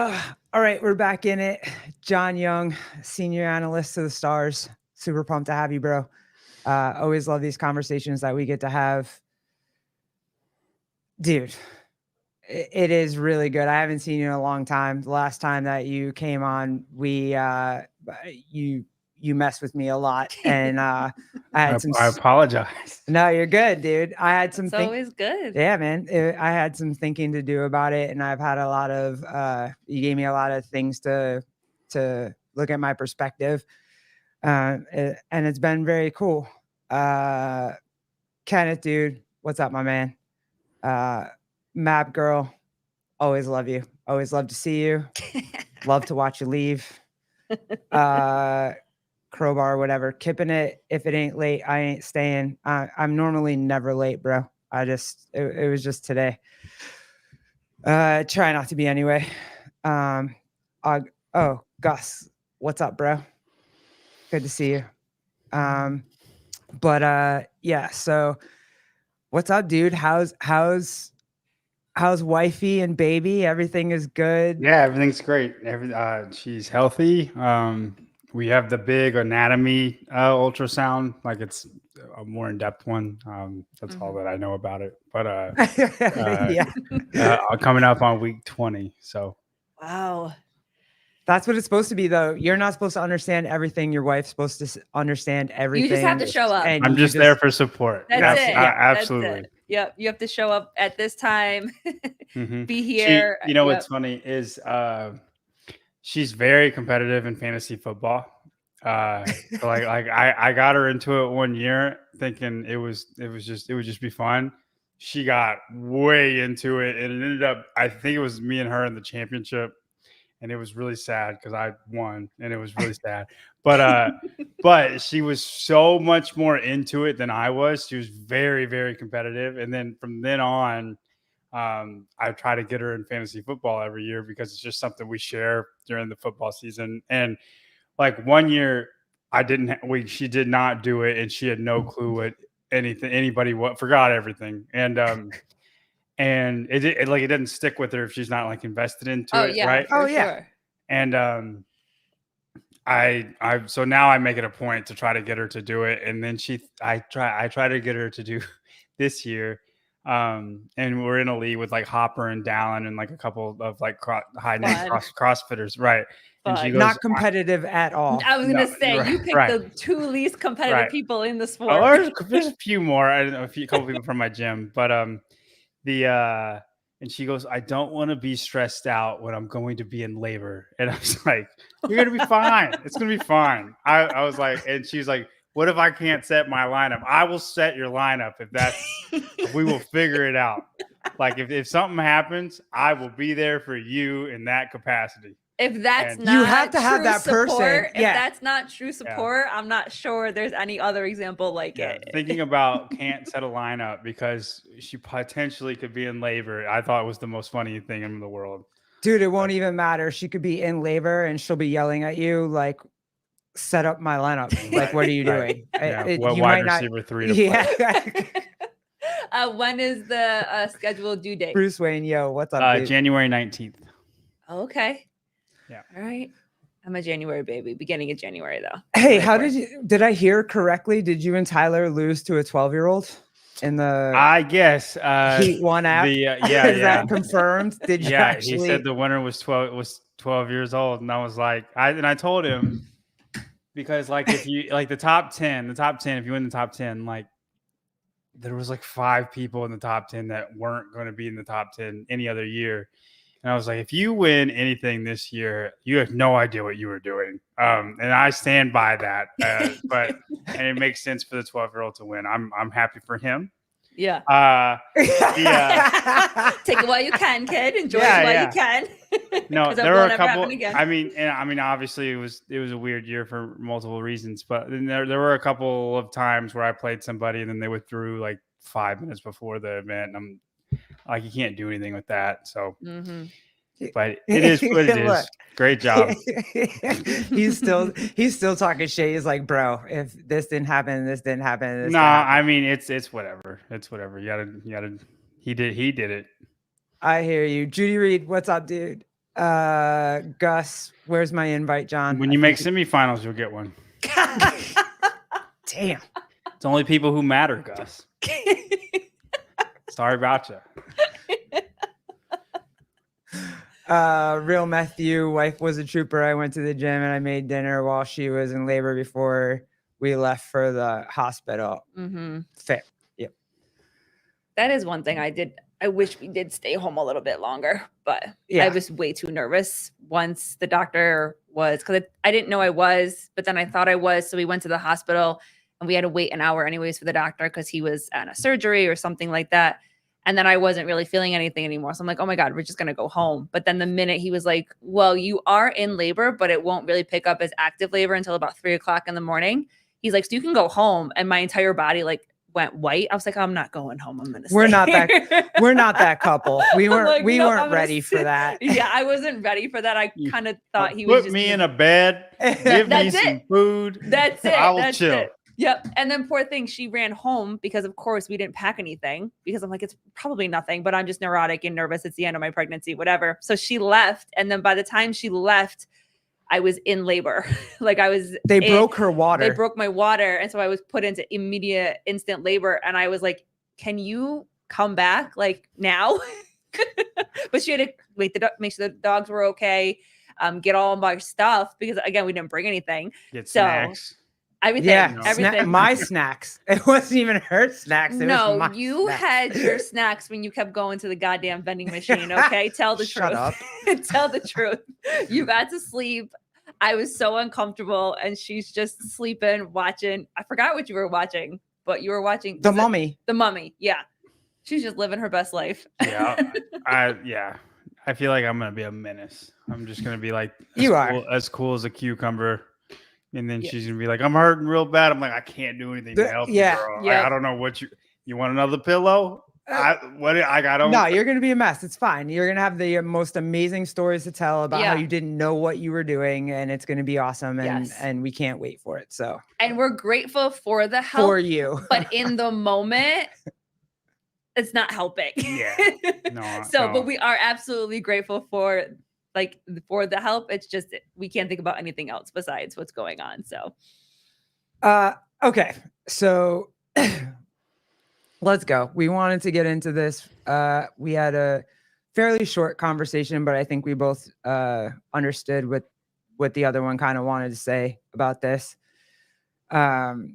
All right, we're back in it. John Young, senior analyst to the Stars. Super pumped to have you, bro. Always love these conversations that we get to have. Dude, it is really good. I haven't seen you in a long time. The last time that you came on, you messed with me a lot, and I had some. I apologize. No, you're good, dude. I had some. It's always good. Yeah, man. I had some thinking to do about it, and I've had a lot of. You gave me a lot of things to look at my perspective, and it's been very cool. Kenneth, dude, what's up, my man? Map girl, always love you. Always love to see you. Love to watch you leave. Crowbar, whatever. Kipping it. If it ain't late, I ain't staying. I'm normally never late, bro. It was just today. Try not to be anyway. Gus, what's up, bro? Good to see you. Yeah. So, what's up, dude? How's wifey and baby? Everything is good. Yeah, everything's great. She's healthy. We have the big anatomy ultrasound, like it's a more in-depth one. That's all that I know about it. But coming up on week 20. So wow. That's what it's supposed to be, though. You're not supposed to understand everything. Your wife's supposed to understand everything. You just have to show up. And I'm just there for support. That's it. Absolutely. That's it. Yep. You have to show up at this time. Be here. What's funny is she's very competitive in fantasy football. So I got her into it one year thinking it would just be fun. She got way into it, and it ended up, I think it was me and her in the championship. And it was really sad because I won, and it was really sad. But she was so much more into it than I was. She was very, very competitive. And then from then on, I try to get her in fantasy football every year because it's just something we share during the football season. And like one year, she did not do it, and she had no clue what forgot everything. And it didn't stick with her if she's not like invested into it, yeah, right? Sure. And so now I make it a point to try to get her to do it, and then I try to get her to do this year, and we're in a league with like Hopper and Dallin and like a couple of like high-end CrossFitters, right? And she goes, not competitive at all. I was gonna say you picked the two least competitive people in the sport. There's a few more. I don't know, a couple people from my gym, but and she goes, I don't want to be stressed out when I'm going to be in labor. And I was like, you're going to be fine. It's going to be fine. I was like, and she's like, what if I can't set my lineup? I will set your lineup we will figure it out. Like if something happens, I will be there for you in that capacity. If that's not, you have to have that person. If that's not true support, I'm not sure there's any other example like it. Thinking about can't set a lineup because she potentially could be in labor, I thought it was the most funny thing in the world. Dude, it won't even matter. She could be in labor and she'll be yelling at you like, set up my lineup. Like, what are you doing? What wide receiver 3 to play? When is the scheduled due date? Bruce Wayne, yo, what's up, dude? January 19th. Okay. Yeah. All right. I'm a January baby. Beginning of January, though. Hey, did I hear correctly? Did you and Tyler lose to a 12-year-old in the I guess Heat 1 app? Is that confirmed? Did you actually? He said the winner was 12 years old, and I was like, I told him because like if you like the top 10, if you win the top 10, like there was like 5 people in the top 10 that weren't going to be in the top 10 any other year. And I was like, if you win anything this year, you have no idea what you were doing. And I stand by that. And it makes sense for the 12-year-old to win. I'm happy for him. Yeah. Take it while you can, kid. Enjoy it while you can. No, there were a couple. I mean, obviously it was a weird year for multiple reasons, but then there were a couple of times where I played somebody and then they withdrew like 5 minutes before the event. And I'm like, you can't do anything with that. So, but it is what it is. Great job. He's still talking shit. He's like, bro, if this didn't happen, this didn't happen. I mean, it's whatever. It's whatever. You gotta. He did it. I hear you, Judy Reed. What's up, dude? Gus, where's my invite, John? When you make semifinals, you'll get one. Damn. It's only people who matter, Gus. Sorry about you. Real Matthew, wife was a trooper. I went to the gym and I made dinner while she was in labor before we left for the hospital. Fair. Yep. That is one thing I did. I wish we did stay home a little bit longer, but Yeah. I was way too nervous once the doctor was, because I didn't know I was, but then I thought I was. So we went to the hospital and we had to wait an hour anyways for the doctor because he was at a surgery or something like that. And then I wasn't really feeling anything anymore. So I'm like, oh my God, we're just going to go home. But then the minute he was like, well, you are in labor, but it won't really pick up as active labor until about 3 o'clock in the morning. He's like, so you can go home. And my entire body like went white. I was like, I'm not going home. I'm going to stay. We're not that couple. We weren't like, we no, weren't I'm gonna ready for sit. that. Yeah, I wasn't ready for that. I kind of thought he was Put just me gonna- in a bed, give me That's some it. food. That's it. I will That's chill. it. Yep. And then poor thing, she ran home because of course we didn't pack anything because I'm like, it's probably nothing, but I'm just neurotic and nervous. It's the end of my pregnancy, whatever. So she left. And then by the time she left, I was in labor. Like They broke her water. They broke my water. And so I was put into immediate instant labor. And I was like, can you come back like now? But she had to wait, make sure the dogs were okay, get all my stuff because again, we didn't bring anything. Get So snacks. everything, Yeah, everything. my snacks. It wasn't even her snacks. It No, was my you snacks. had your snacks when you kept going to the goddamn vending machine. Okay, tell the Shut truth. up. Tell the truth. You got to sleep. I was so uncomfortable, and she's just sleeping, watching. I forgot what you were watching, but you were watching The Mummy. The Mummy. Yeah, she's just living her best life. Yeah, I feel like I'm gonna be a menace. I'm just gonna be like as cool as a cucumber. And then she's gonna be like, I'm hurting real bad. I'm like, I can't do anything to help you, girl. Yeah. I don't know what you want another pillow? I got. No, you're gonna be a mess. It's fine. You're gonna have the most amazing stories to tell about how you didn't know what you were doing, and it's gonna be awesome. And we can't wait for it. So and we're grateful for the help for you, but in the moment, it's not helping. Yeah. No. But we are absolutely grateful for the help. It's just we can't think about anything else besides what's going on. So okay, so let's go. We wanted to get into this. We had a fairly short conversation, but I think we both understood what the other one kind of wanted to say about this. So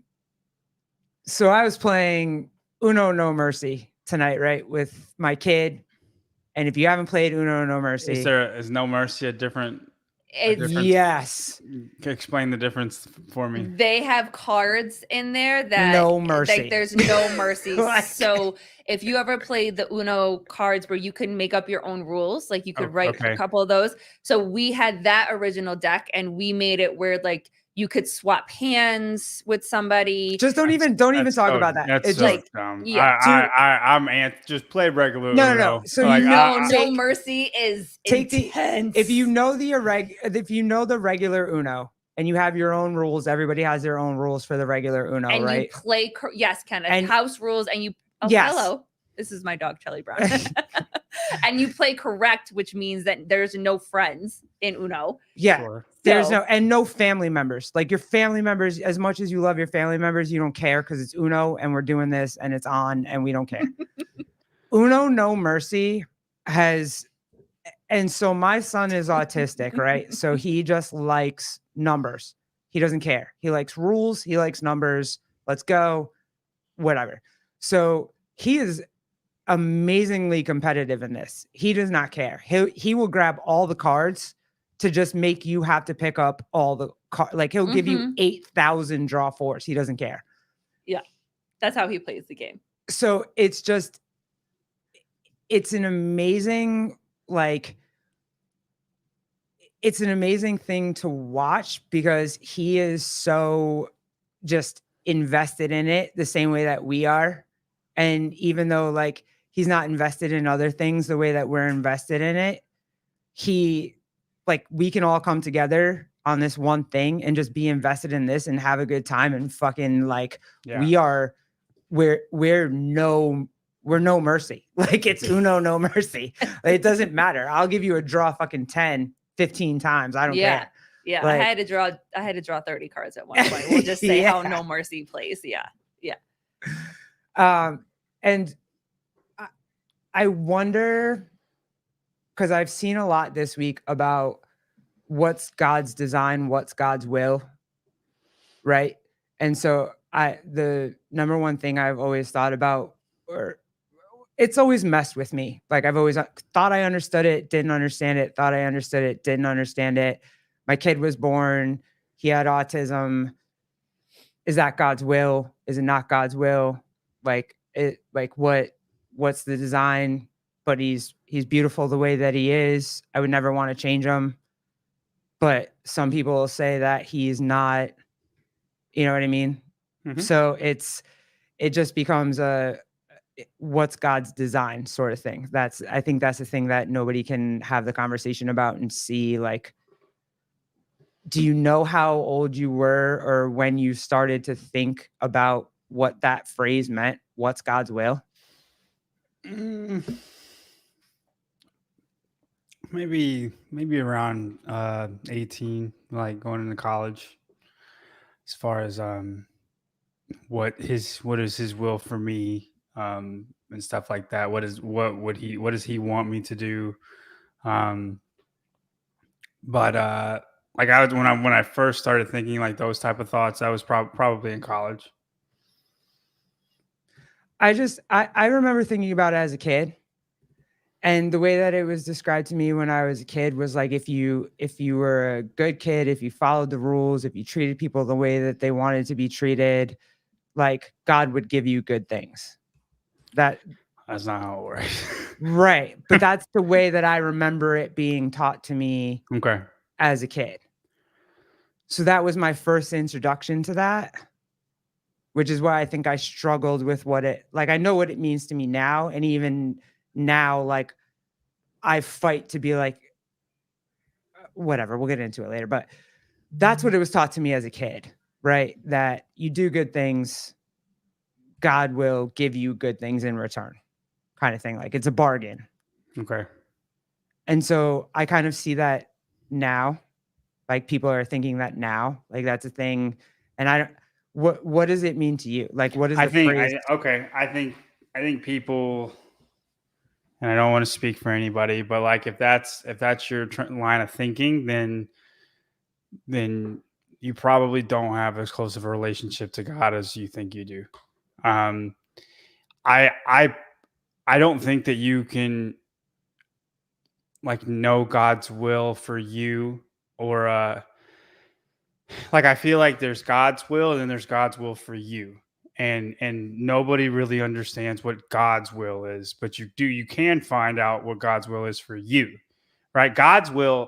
I was playing Uno No Mercy tonight, right, with my kid. And if you haven't played Uno No Mercy, is No Mercy a different? Yes. Explain the difference for me. They have cards in there that no mercy. Like there's no mercy. So if you ever played the Uno cards where you can make up your own rules, like you could write a couple of those. So we had that original deck and we made it where like you could swap hands with somebody. Just don't even talk about that. That's it's so like dumb. Yeah. I'm just play regular. No. So like, no mercy is intense. If you know the regular Uno and you have your own rules, everybody has their own rules for the regular Uno, and right? You play yes, Kenneth. And house rules, and you. Oh, yes. Hello. This is my dog, Charlie Brown. And you play correct, which means that there's no friends in Uno. Yeah. Sure. There's no family members. Like your family members, as much as you love your family members, you don't care because it's Uno and we're doing this and it's on and we don't care. Uno No Mercy and so my son is autistic, right? So he just likes numbers. He doesn't care. He likes rules. He likes numbers. Let's go. Whatever. So he is amazingly competitive in this. He does not care. He will grab all the cards to just make you have to pick up all the cards. Like he'll give you 8,000 draw fours. He doesn't care. Yeah. That's how he plays the game. So it's an amazing, it's an amazing thing to watch because he is so just invested in it the same way that we are. And even though he's not invested in other things the way that we're invested in it, we can all come together on this one thing and just be invested in this and have a good time and fucking we're no we're no mercy. Like it's uno no mercy. Like, it doesn't matter. I'll give you a draw fucking 10, 15 times. I don't Yeah. care. Yeah. Like- I had to draw 30 cards at one point. We'll just say how Yeah. no mercy plays. Yeah. And I wonder, because I've seen a lot this week about what's God's design, what's God's will, right? And so the number one thing I've always thought about, or it's always messed with me. Like I've always thought I understood it, didn't understand it, thought I understood it, didn't understand it. My kid was born, he had autism. Is that God's will? Is it not God's will? What's the design? But he's beautiful the way that he is. I would never want to change him. But some people will say that he's not, you know what I mean? Mhm. So it just becomes what's God's design sort of thing. I think that's the thing that nobody can have the conversation about and see, like, do you know how old you were or when you started to think about what that phrase meant? What's God's will? Maybe around 18, like going into college. As far as what is his will for me, and stuff like that. What does he want me to do? But like I was when I first started thinking like those type of thoughts, I was probably in college. I remember thinking about it as a kid. And the way that it was described to me when I was a kid was like, if you were a good kid, if you followed the rules, if you treated people the way that they wanted to be treated, like God would give you good things. That's not how it works. Right. But that's the way that I remember it being taught to me Okay. as a kid. So that was my first introduction to that, which is why I think I struggled with I know what it means to me now. And even now, like, I fight to be like, whatever, we'll get into it later. But that's what it was taught to me as a kid, right? That you do good things, God will give you good things in return, kind of thing. Like it's a bargain. Okay. And so I kind of see that now. Like people are thinking that now, like that's a thing. And I don't, what does it mean to you? Like, what is the phrase? I think people, and I don't want to speak for anybody, but like if that's your line of thinking, then you probably don't have as close of a relationship to God as you think you do. I don't think that you can like know God's will for you, or like I feel like there's God's will and then there's God's will for you. And nobody really understands what God's will is, but you can find out what God's will is for you. Right? God's will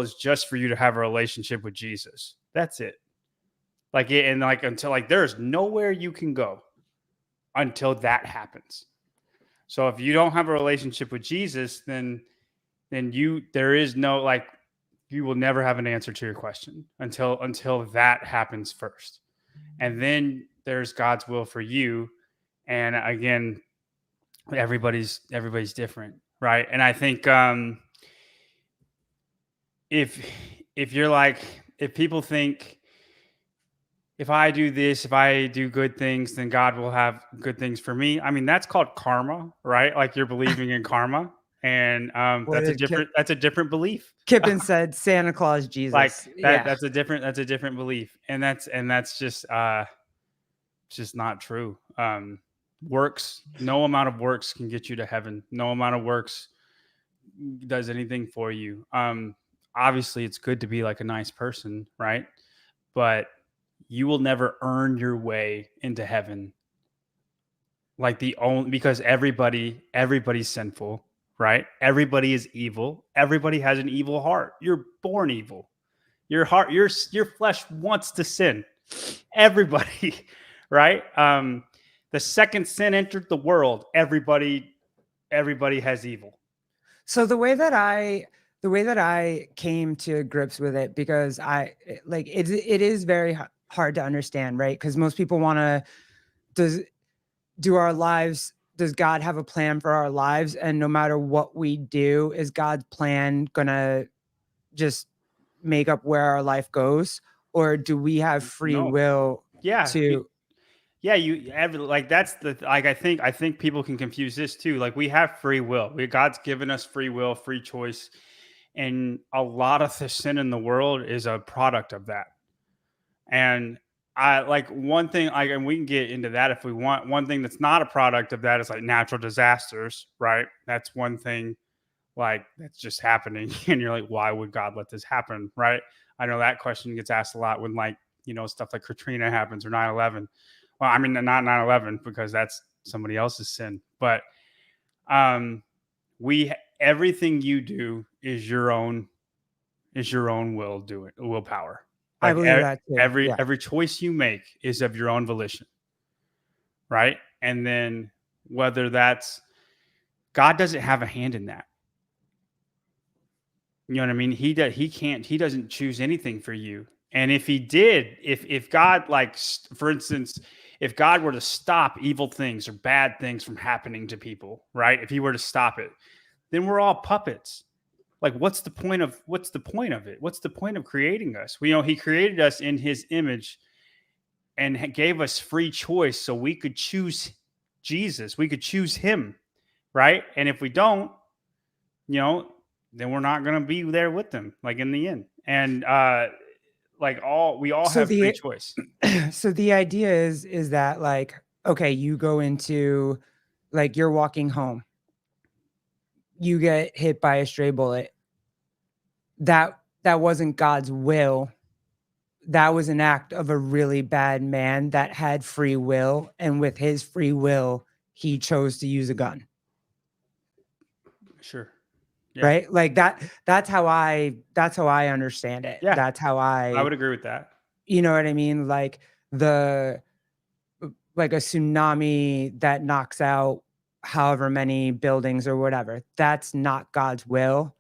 is just for you to have a relationship with Jesus. That's it. Until like there's nowhere you can go until that happens. So if you don't have a relationship with Jesus, then there is no, like, you will never have an answer to your question until that happens first. And then there's God's will for you. And again, everybody's different, right? And I think if you're like, if people think, if I do this, if I do good things, then God will have good things for me. I mean, that's called karma, right? Like you're believing in karma. And that's a different belief. Kippen said Santa Claus, Jesus. Like that, Yeah. that's a different belief. And that's just not true. Works, no amount of works can get you to heaven. No amount of works does anything for you. Obviously it's good to be like a nice person, right? But you will never earn your way into heaven. Like because everybody's sinful, right? Everybody is evil. Everybody has an evil heart. You're born evil. Your heart, your flesh wants to sin. Everybody, right? The second sin entered the world, everybody has evil. So the way that I came to grips with it, because it is very hard to understand, right? Because most people want to, does does God have a plan for our lives? And no matter what we do, is God's plan gonna just make up where our life goes? Or do we have free No. will Yeah. to Yeah, like that's like I think people can confuse this too. Like we have free will. God's given us free will, free choice, and a lot of the sin in the world is a product of that. And I like one thing, and we can get into that if we want. One thing that's not a product of that is like natural disasters, right? That's one thing like that's just happening, and you're like, why would God let this happen, right? I know that question gets asked a lot when like stuff like Katrina happens or 9/11. Well, I mean not 9/11 because that's somebody else's sin, but um, everything you do is your own willpower. I Like believe that too. Yeah. every choice you make is of your own volition, right? And then whether that's God doesn't have a hand in that. You know what I mean? He doesn't choose anything for you. And if he did, if God like for instance, if God were to stop evil things or bad things from happening to people, right? If he were to stop it, then we're all puppets. Like what's the point of it? What's the point of creating us? He created us in his image and gave us free choice so we could choose Jesus. We could choose him, right? And if we don't, then we're not going to be there with them, like in the end. And we all So have free the choice. so the idea is that like, okay, you go into like you're walking home, you get hit by a stray bullet. That wasn't God's will. That was an act of a really bad man that had free will, and with his free will, he chose to use a gun. Sure. Yeah. Right? Like that's how I understand it. Yeah. That's how I would agree with that. you know what I mean? Like like a tsunami that knocks out however many buildings or whatever. That's not God's will.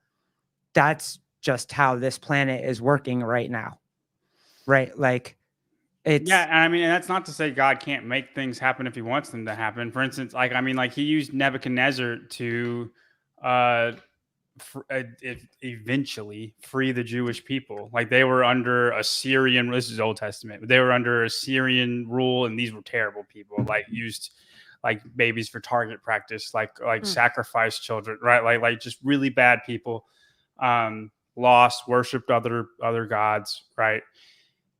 That's just how this planet is working right now. Right? Like Yeah, it's and I mean, and that's not to say God can't make things happen if he wants them to happen. For instance, like he used Nebuchadnezzar to uh eventually free the Jewish people. Like they were under Assyrian. This is Old Testament. They were under Assyrian rule, and these were terrible people. Like used like babies for target practice, like sacrifice children, right? Like just really bad people. Lost, worshipped other gods, right?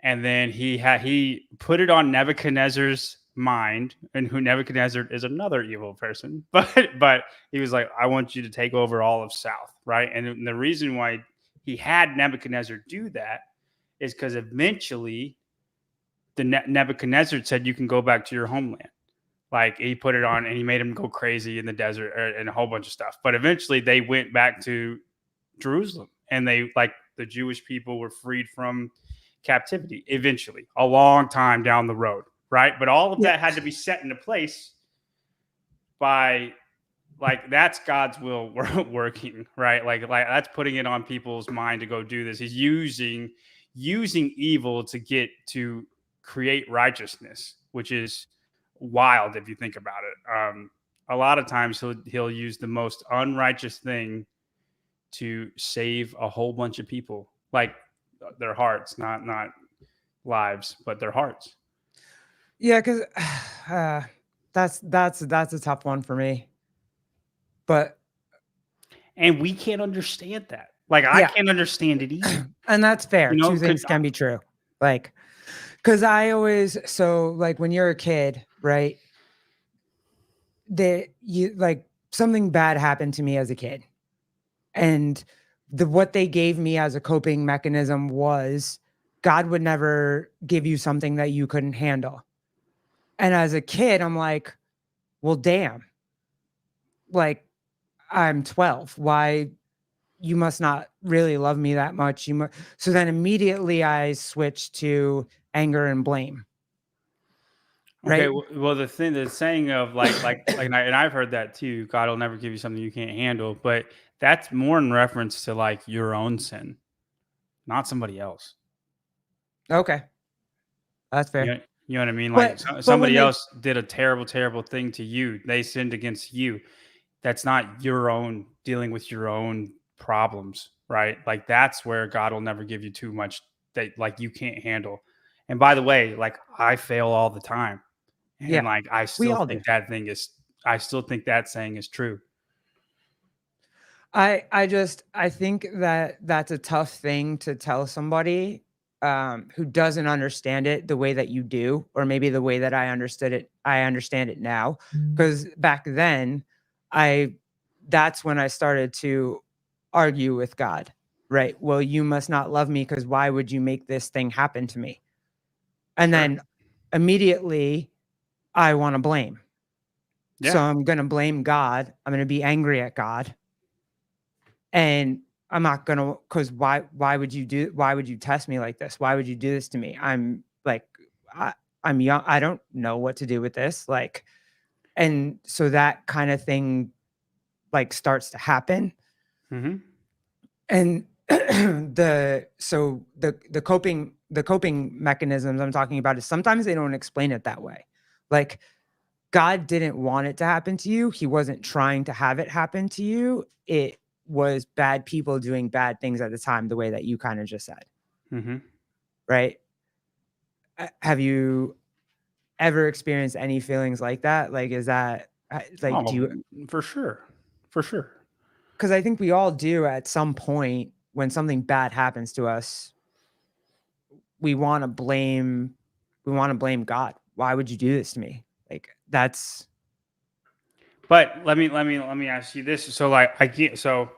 And then he put it on Nebuchadnezzar's mind, and who Nebuchadnezzar is another evil person, but he was like, I want you to take over all of South, right? And the reason why he had Nebuchadnezzar do that is because eventually Nebuchadnezzar said you can go back to your homeland. Like he put it on and he made him go crazy in the desert and a whole bunch of stuff. But eventually they went back to Jerusalem, and the Jewish people were freed from captivity eventually, a long time down the road, right? But all of that had to be set into place by that's God's will working, right? Like that's putting it on people's mind to go do this. He's using evil to create righteousness, which is wild if you think about it. A lot of times he'll use the most unrighteous thing to save a whole bunch of people, like their hearts, not lives, but their hearts. yeah, because that's a tough one for me. But and we can't understand that. Like I can't understand it either. And that's fair. Two things can be true. Like, because I always like when you're a kid, right? Something bad happened to me as a kid. And what they gave me as a coping mechanism was God would never give you something that you couldn't handle. And as a kid, I'm like, well, damn. Like, I'm 12. Why? You must not really love me that much. So then immediately I switched to anger and blame. Okay, Right? well, the saying of and I've heard that too. God will never give you something you can't handle, but that's more in reference to like your own sin, not somebody else. Okay. That's fair. You You know what I mean? Like But when somebody they else did a terrible, terrible thing to you. They sinned against you. That's not your own dealing with your own problems, right? Like that's where God will never give you too much that like you can't handle. And by the way, like I fail all the time. yeah, And like we all do. I still think that saying is true. I think that that's a tough thing to tell somebody who doesn't understand it the way that you do, or maybe the way that I understand it now. Because back then, I that's when I started to argue with God. Right. Well, you must not love me because why would you make this thing happen to me? And Sure. then immediately I want to blame. So Yeah. I'm going to blame God. I'm going to be angry at God. And I'm not gonna, because why would you test me like this? Why would you do this to me? I'm like, I, I'm young. I don't know what to do with this. Like, and so that kind of thing like starts to happen. Mm-hmm. And the coping mechanisms I'm talking about is sometimes they don't explain it that way. Like God didn't want it to happen to you. He wasn't trying to have it happen to you. It was bad people doing bad things at the time, the way that you kind of just said, Mm-hmm. right? Have you ever experienced any feelings like that? Like, is that like, do Oh, you, for sure. For sure. because I think we all do at some point when something bad happens to us, we want to blame, God. Why would you do this to me? Like, that's, But let me ask you this. So like I get so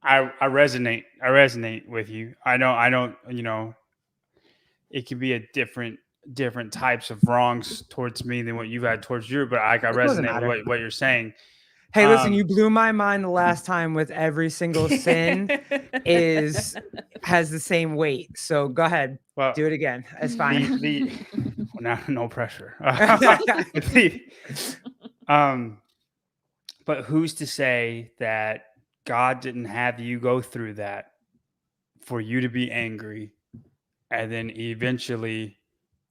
I resonate with you. I don't it could be a different types of wrongs towards me than what you've had towards you, but I it doesn't resonate with matter. what you're saying. Hey, listen, you Um blew my mind the last time with every single sin is has the same weight. So go ahead, well do it again. It's fine. the no pressure. The, um but who's to say that God didn't have you go through that for you to be angry and then eventually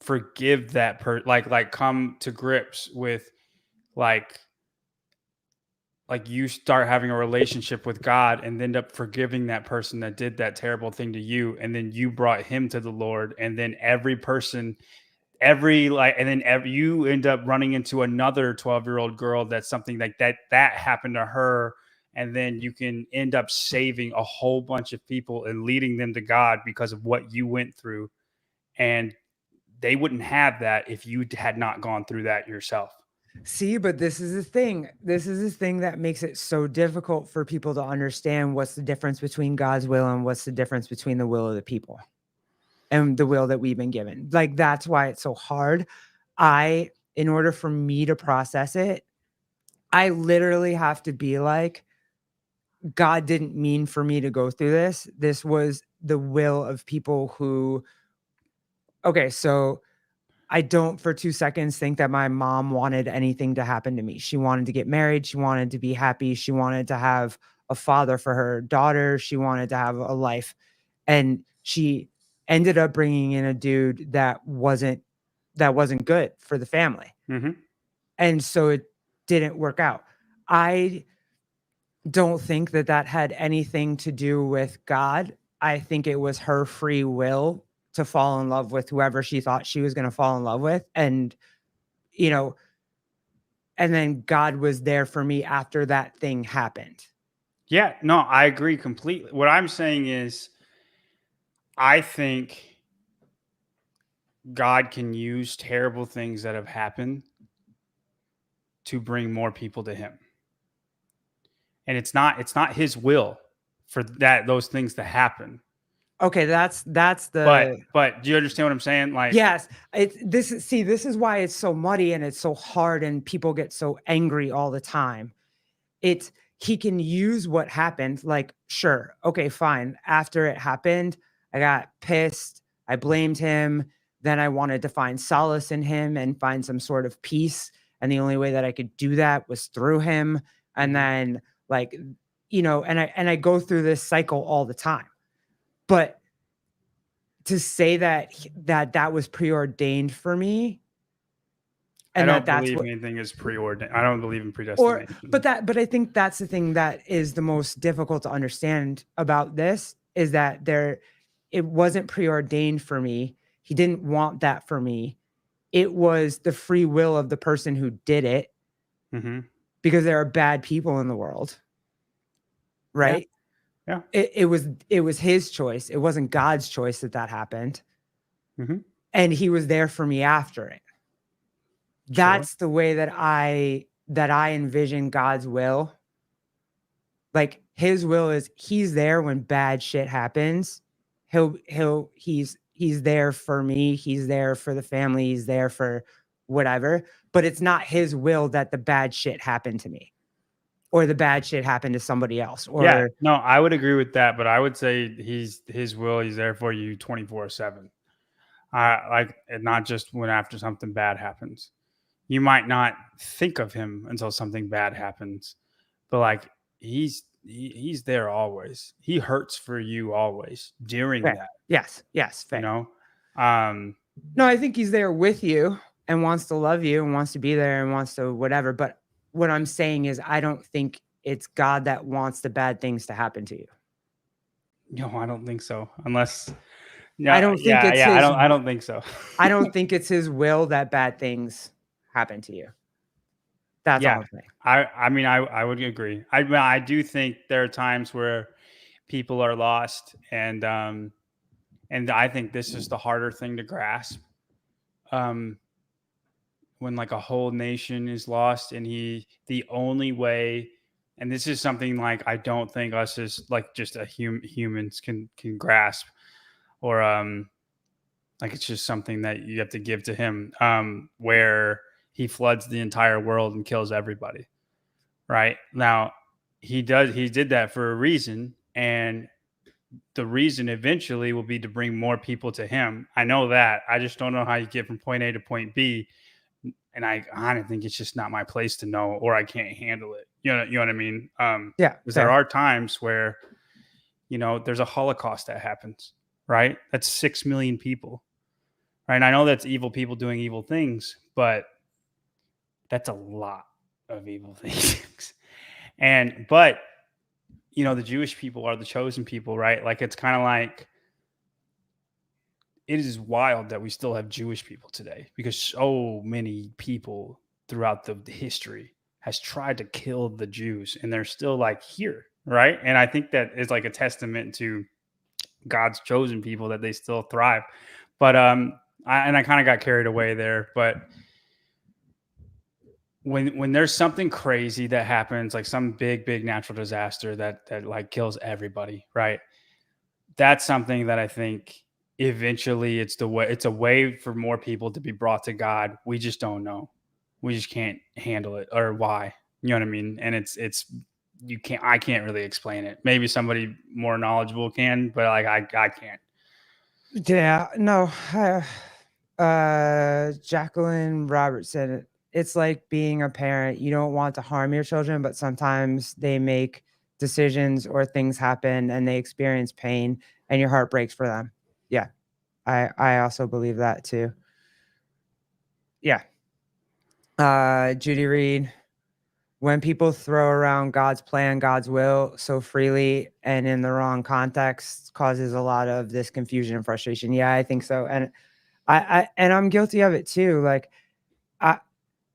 forgive that like come to grips with like you start having a relationship with God and end up forgiving that person that did that terrible thing to you, and then you brought him to the Lord, and then every person every like and then every, you end up running into another 12-year-old girl that's something like that happened to her, and then you can end up saving a whole bunch of people and leading them to God because of what you went through, and they wouldn't have that if you had not gone through that yourself. See, but this is the thing. This is the thing that makes it so difficult for people to understand what's the difference between God's will and what's the difference between the will of the people and the will that we've been given. Like that's why it's so hard. In order for me to process it, I literally have to be like, God didn't mean for me to go through this. This was the will of people who, okay, so I don't for 2 seconds think that my mom wanted anything to happen to me. She wanted to get married. She wanted to be happy. She wanted to have a father for her daughter. She wanted to have a life. And she ended up bringing in a dude that wasn't good for the family. Mm-hmm. And so it didn't work out. I don't think that that had anything to do with God. I think it was her free will to fall in love with whoever she thought she was going to fall in love with. And, you know, and then God was there for me after that thing happened. Yeah, no, I agree completely. What I'm saying is, I think God can use terrible things that have happened to bring more people to him. And it's not his will for those things to happen. Okay, that's But the do you understand what I'm saying? Like yes. This is why it's so muddy and it's so hard and people get so angry all the time. It's he can use what happened, like, sure, okay, fine. After it happened, I got pissed, I blamed him, then I wanted to find solace in him and find some sort of peace, and the only way that I could do that was through him, and mhm. then, like, and I go through this cycle all the time. But to say that was preordained for me, I and don't that's believe what, anything is preordained. I don't believe in or predestination. but I think that's the thing that is the most difficult to understand about this, is that it wasn't preordained for me. He didn't want that for me. It was the free will of the person who did it, Mm-hmm. because there are bad people in the world, right? Yeah. It was his choice. It wasn't God's choice that happened. Mm-hmm. And he was there for me after it. Sure. That's the way that I envision God's will. Like, his will is he's there when bad shit happens. He's there for me. He's there for the family. He's there for whatever. But it's not his will that the bad shit happened to me, or the bad shit happened to somebody else. Yeah, Or no, I would agree with that, but I would say his will. He's there for you 24/7. Like, and not just when after something bad happens. You might not think of him until something bad happens, but like he's there always. He hurts for you always during fair. that. Yes, You fair. know, um, No, I think he's there with you and wants to love you and wants to be there and wants to whatever. But what I'm saying is, I don't think it's God that wants the bad things to happen to you. no, I don't think so. Unless, I yeah, don't think it's yeah, his I don't think so. I don't think it's his will that bad things happen to you. That's all Yeah, I'm saying. I mean, I would agree. I do think there are times where people are lost, and I think this is the harder thing to grasp. Um, when like a whole nation is lost, and the only way, and this is something like I don't think us as like just humans can grasp, or like it's just something that you have to give to him, where he floods the entire world and kills everybody. Right now, he did that for a reason, and the reason eventually will be to bring more people to him. I know that. I just don't know how you get from point A to point B, and I honestly think it's just not my place to know, or I can't handle it. You know what I mean? Yeah, Because there fair. are times where there's a Holocaust that happens, right? That's 6 million people, right? And I know that's evil people doing evil things, but that's a lot of evil things. But the Jewish people are the chosen people, right? Like, it's kind of like, it is wild that we still have Jewish people today, because so many people throughout the history has tried to kill the Jews, and they're still like here, right? And I think that is like a testament to God's chosen people, that they still thrive. But I kind of got carried away there, but when there's something crazy that happens, like some big natural disaster that like kills everybody, right? That's something that I think eventually it's a way for more people to be brought to God. We just don't know. We just can't handle it, or why. You know what I mean? And I can't really explain it. Maybe somebody more knowledgeable can, but like I can't. Yeah, no. Jacqueline Robertson, it's like being a parent. You don't want to harm your children, but sometimes they make decisions or things happen and they experience pain and your heart breaks for them. Yeah. I also believe that too. Yeah. Judy Reed, when people throw around God's plan, God's will so freely and in the wrong context, causes a lot of this confusion and frustration. Yeah, I think so. And I'm guilty of it too. Like, I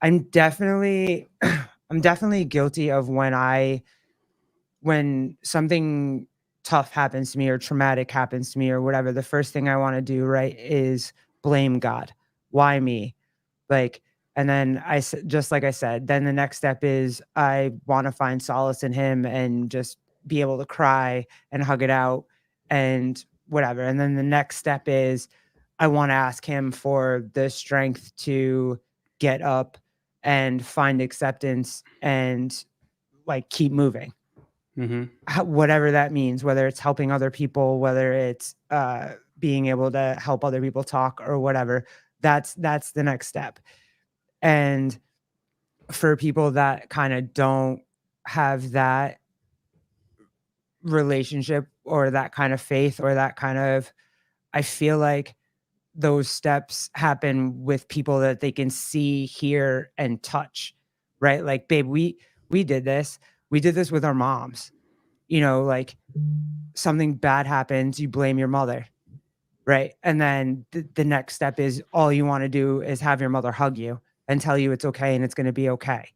I'm definitely I'm definitely guilty of when something tough happens to me or traumatic happens to me or whatever, the first thing I want to do, right, is blame God. Why me? Like, and then just like I said, then the next step is I want to find solace in him and just be able to cry and hug it out and whatever. And then the next step is I want to ask him for the strength to get up and find acceptance and like keep moving. Whatever that means, whether it's helping other people, whether it's being able to help other people talk or whatever, that's the next step. And for people that kind of don't have that relationship or that kind of faith or that kind of I feel like those steps happen with people that they can see, hear, and touch, right? Like, babe, we did this. We did this with our moms. You know, like something bad happens, you blame your mother, right? And then the next step is all you want to do is have your mother hug you and tell you it's okay and it's going to be okay.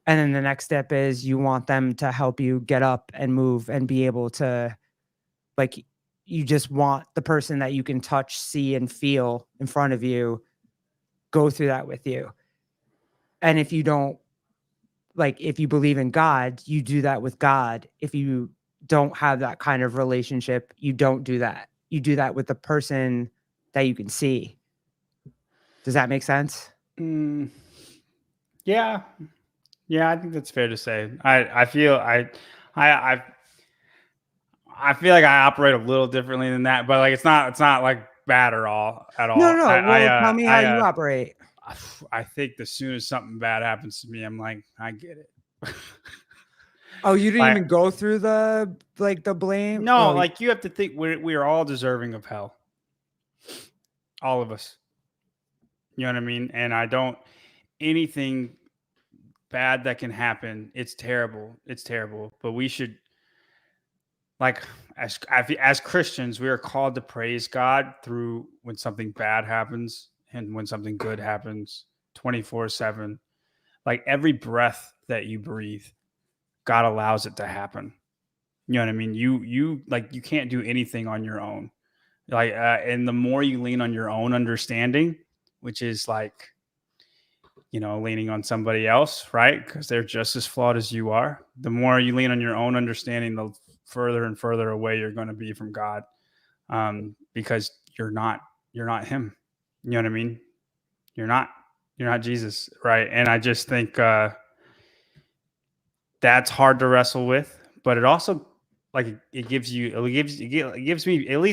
And then the next step is you want them to help you get up and move and be able to, like, you just want the person that you can touch, see, and feel in front of you go through that with you. And if you don't, like, if you believe in God, you do that with God. If you don't have that kind of relationship, you don't do that. You do that with the person that you can see. Does that make sense? Mm, yeah, yeah, I think that's fair to say. I I feel like I operate a little differently than that, but like it's not like bad at No, all. no. Well, tell me how you operate. I think the soon as something bad happens to me, I'm like, I get it. Oh, you didn't Like, even go through the blame? no, Oh, like you have to think we are all deserving of hell, all of us. You know what I mean? And I don't anything bad that can happen. It's terrible. It's terrible. But we should like as Christians, we are called to praise God through when something bad happens and when something good happens 24/7. Like every breath that you breathe, God allows it to happen. You know what I mean? You like you can't do anything on your own. Like and the more you lean on your own understanding, which is like leaning on somebody else, right? Because they're just as flawed as you are. The more you lean on your own understanding, the further and further away you're going to be from God, because you're not Him. You know what I mean? You're not Jesus, right? And I just think that's hard to wrestle with, but it also like it gives me at least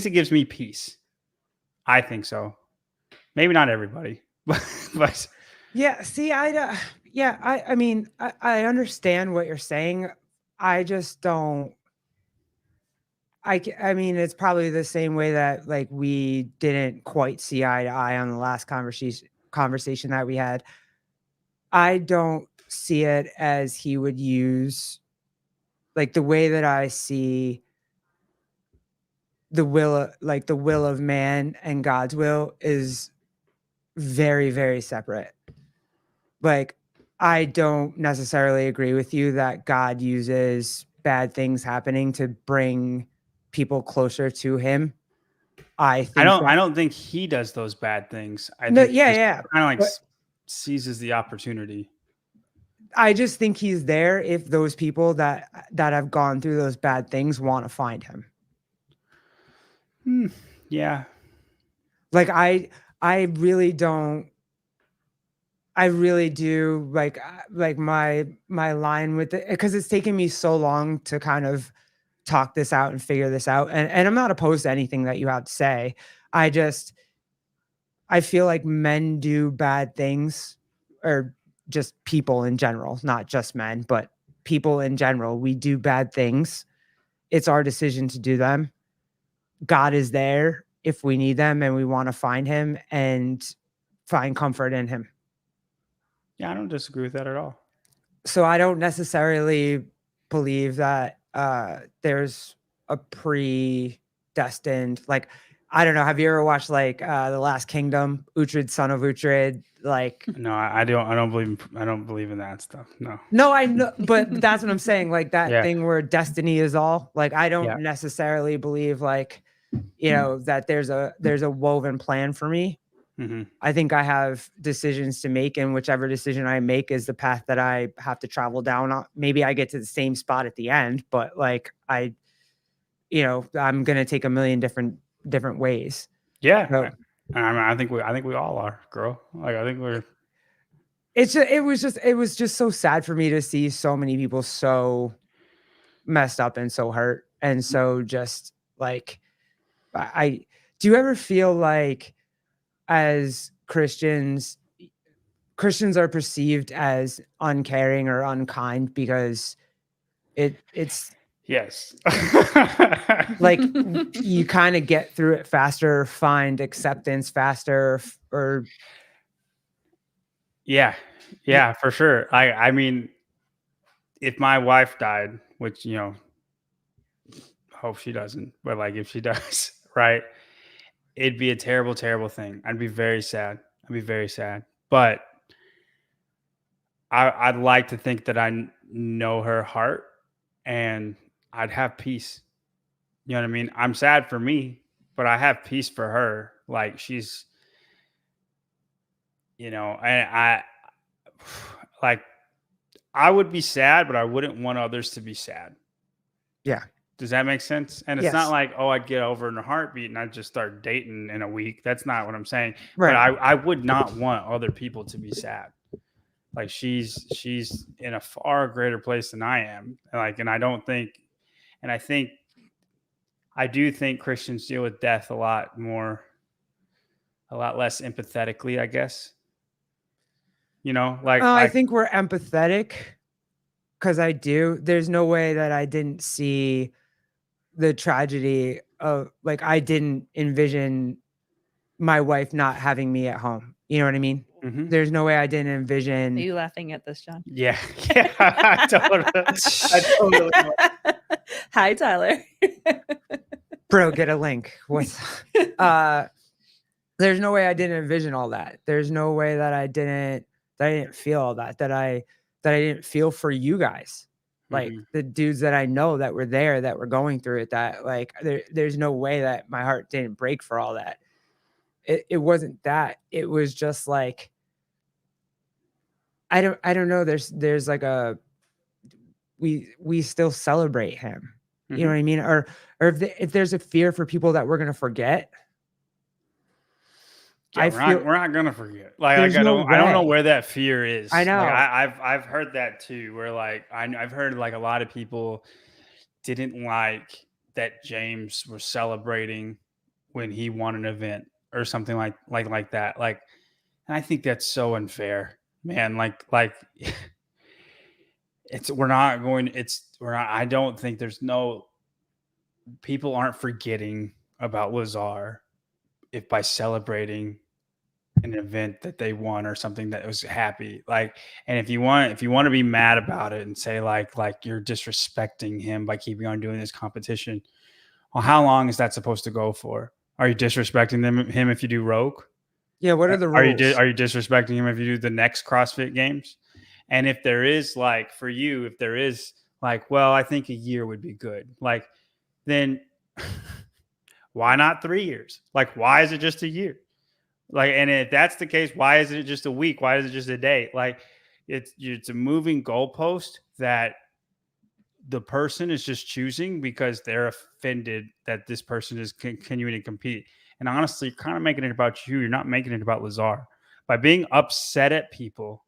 it gives me peace. I think so. Maybe not everybody, but yeah. See, yeah. I mean, I understand what you're saying. I just don't. I mean, it's probably the same way that like we didn't quite see eye to eye on the last conversation that we had. I don't see it as he would use like the way that I see the will of man and God's will is very, very separate. Like, I don't necessarily agree with you that God uses bad things happening to bring people closer to him. I I think don't I that don't think he does those bad things. I no, think he yeah, just yeah. kind of like But seizes the opportunity. I just think he's there if those people that have gone through those bad things want to find him. Hmm, yeah. Like I really don't I really do like my line with it because it's taken me so long to kind of talk this out and figure this out. And I'm not opposed to anything that you have to say. I just I feel like men do bad things or just people in general, not just men, but people in general. We do bad things. It's our decision to do them. God is there if we need them and we want to find him and find comfort in him. Yeah, I don't disagree with that at all. So I don't necessarily believe that there's a predestined like I don't know. Have you ever watched like The Last Kingdom, Uhtred, son of Uhtred? Like No, I don't believe in that stuff. No. no, I know, but that's what I'm saying. Like that Yeah. thing where destiny is all. Like I Yeah. don't necessarily believe like that there's a woven plan for me. Hmm. I think I have decisions to make, and whichever decision I make is the path that I have to travel down. Maybe I get to the same spot at the end, but like I'm gonna take a million different ways. Yeah. So I think we all are, girl. Like I think we're it was just so sad for me to see so many people so messed up and so hurt and so just like I do you ever feel like as Christians are perceived as uncaring or unkind because it's Yes. Like you kind of get through it faster, find acceptance faster, or Yeah. Yeah, for sure. I mean, if my wife died, which, hope she doesn't, but like if she does, right? It'd be a terrible, terrible thing. I'd be very sad. I'd be very sad. But I'd like to think that know her heart and I'd have peace. You know what I mean? I'm sad for me, but I have peace for her. Like she's, and like, I would be sad, but I wouldn't want others to be sad. yeah. Does that make sense? And it's Yes. not like, oh, I'd get over in a heartbeat and I'd just start dating in a week. That's not what I'm saying. Right. But I would not want other people to be sad. Like she's in a far greater place than I am. And I don't think, and I do think Christians deal with death a lot less empathetically, I guess. I think we're empathetic because I do. There's no way that I didn't see the tragedy of, like, I didn't envision my wife not having me at home. You know what I mean? Mhm. There's no way I didn't Are envision. you laughing at this, John? Yeah. I totally Hi, Tyler. Bro, get a link. What's there's no way I didn't envision all that. There's no way that I didn't feel all that I didn't feel for you guys. Like Mhm. the dudes that I know that were there, that were going through it, that like there's no way that my heart didn't break for all that. It wasn't that. It was just like I don't know. There's like a we still celebrate him. You know Mhm. what I mean? Or if there's a fear for people that we're gonna forget, Yeah, I we're feel not gonna forget. Like there's I no don't know way. where that fear is. I know. Like I've heard that too, where like I've heard like a lot of people didn't like that James was celebrating when he won an event or something like that. Like, and I think that's so unfair, man. Like we're not. I don't think there's no people aren't forgetting about Lazar if by celebrating an event that they won or something that was happy. Like, and if you want to be mad about it and say like you're disrespecting him by keeping on doing this competition, well, how long is that supposed to go for? Are you disrespecting him if you do Rogue? Yeah, what are the rules? Are you disrespecting him if you do the next CrossFit Games? And if there is like for you, if there is like, well, I think a year would be good. Like, then why not 3 years? Like, why is it just a year? Like, and if that's the case, why is it just a week? Why is it just a day? Like, it's a moving goalpost that the person is just choosing because they're offended that this person is continuing to compete. And honestly, you're kind of making it about you. You're not making it about Lazar. By being upset at people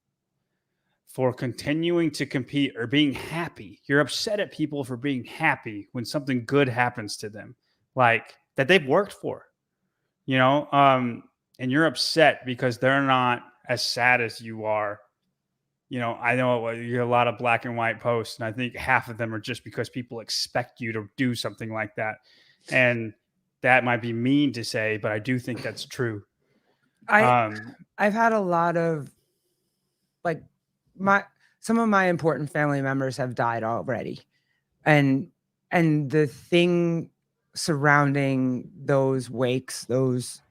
for continuing to compete or being happy, you're upset at people for being happy when something good happens to them, like that they've worked for, and you're upset because they're not as sad as you are. I know you get a lot of black and white posts, and I think half of them are just because people expect you to do something like that. And that might be mean to say, but I do think that's true. I've had a lot of like some of my important family members have died already. And the thing surrounding those wakes, those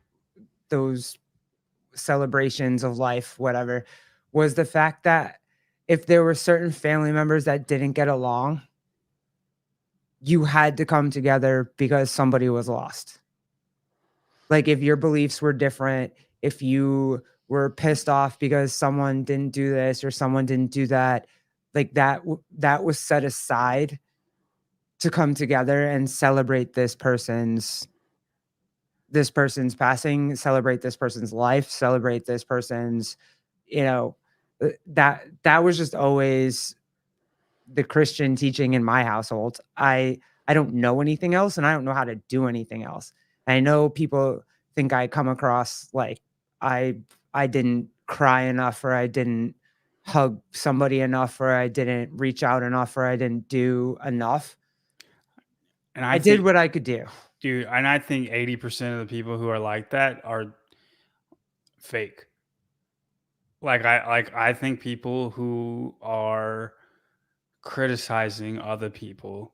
celebrations of life, whatever, was the fact that if there were certain family members that didn't get along, you had to come together because somebody was lost. Like if your beliefs were different, if you were pissed off because someone didn't do this or someone didn't do that, like that was set aside to come together and celebrate this person's passing, celebrate this person's life, celebrate this person's, that was just always the Christian teaching in my household. I don't know anything else and I don't know how to do anything else. I know people think I come across like I didn't cry enough or I didn't hug somebody enough or I didn't reach out enough or I didn't do enough. And I did think, what I could do. dude, and I think 80% of the people who are like that are fake. I think people who are criticizing other people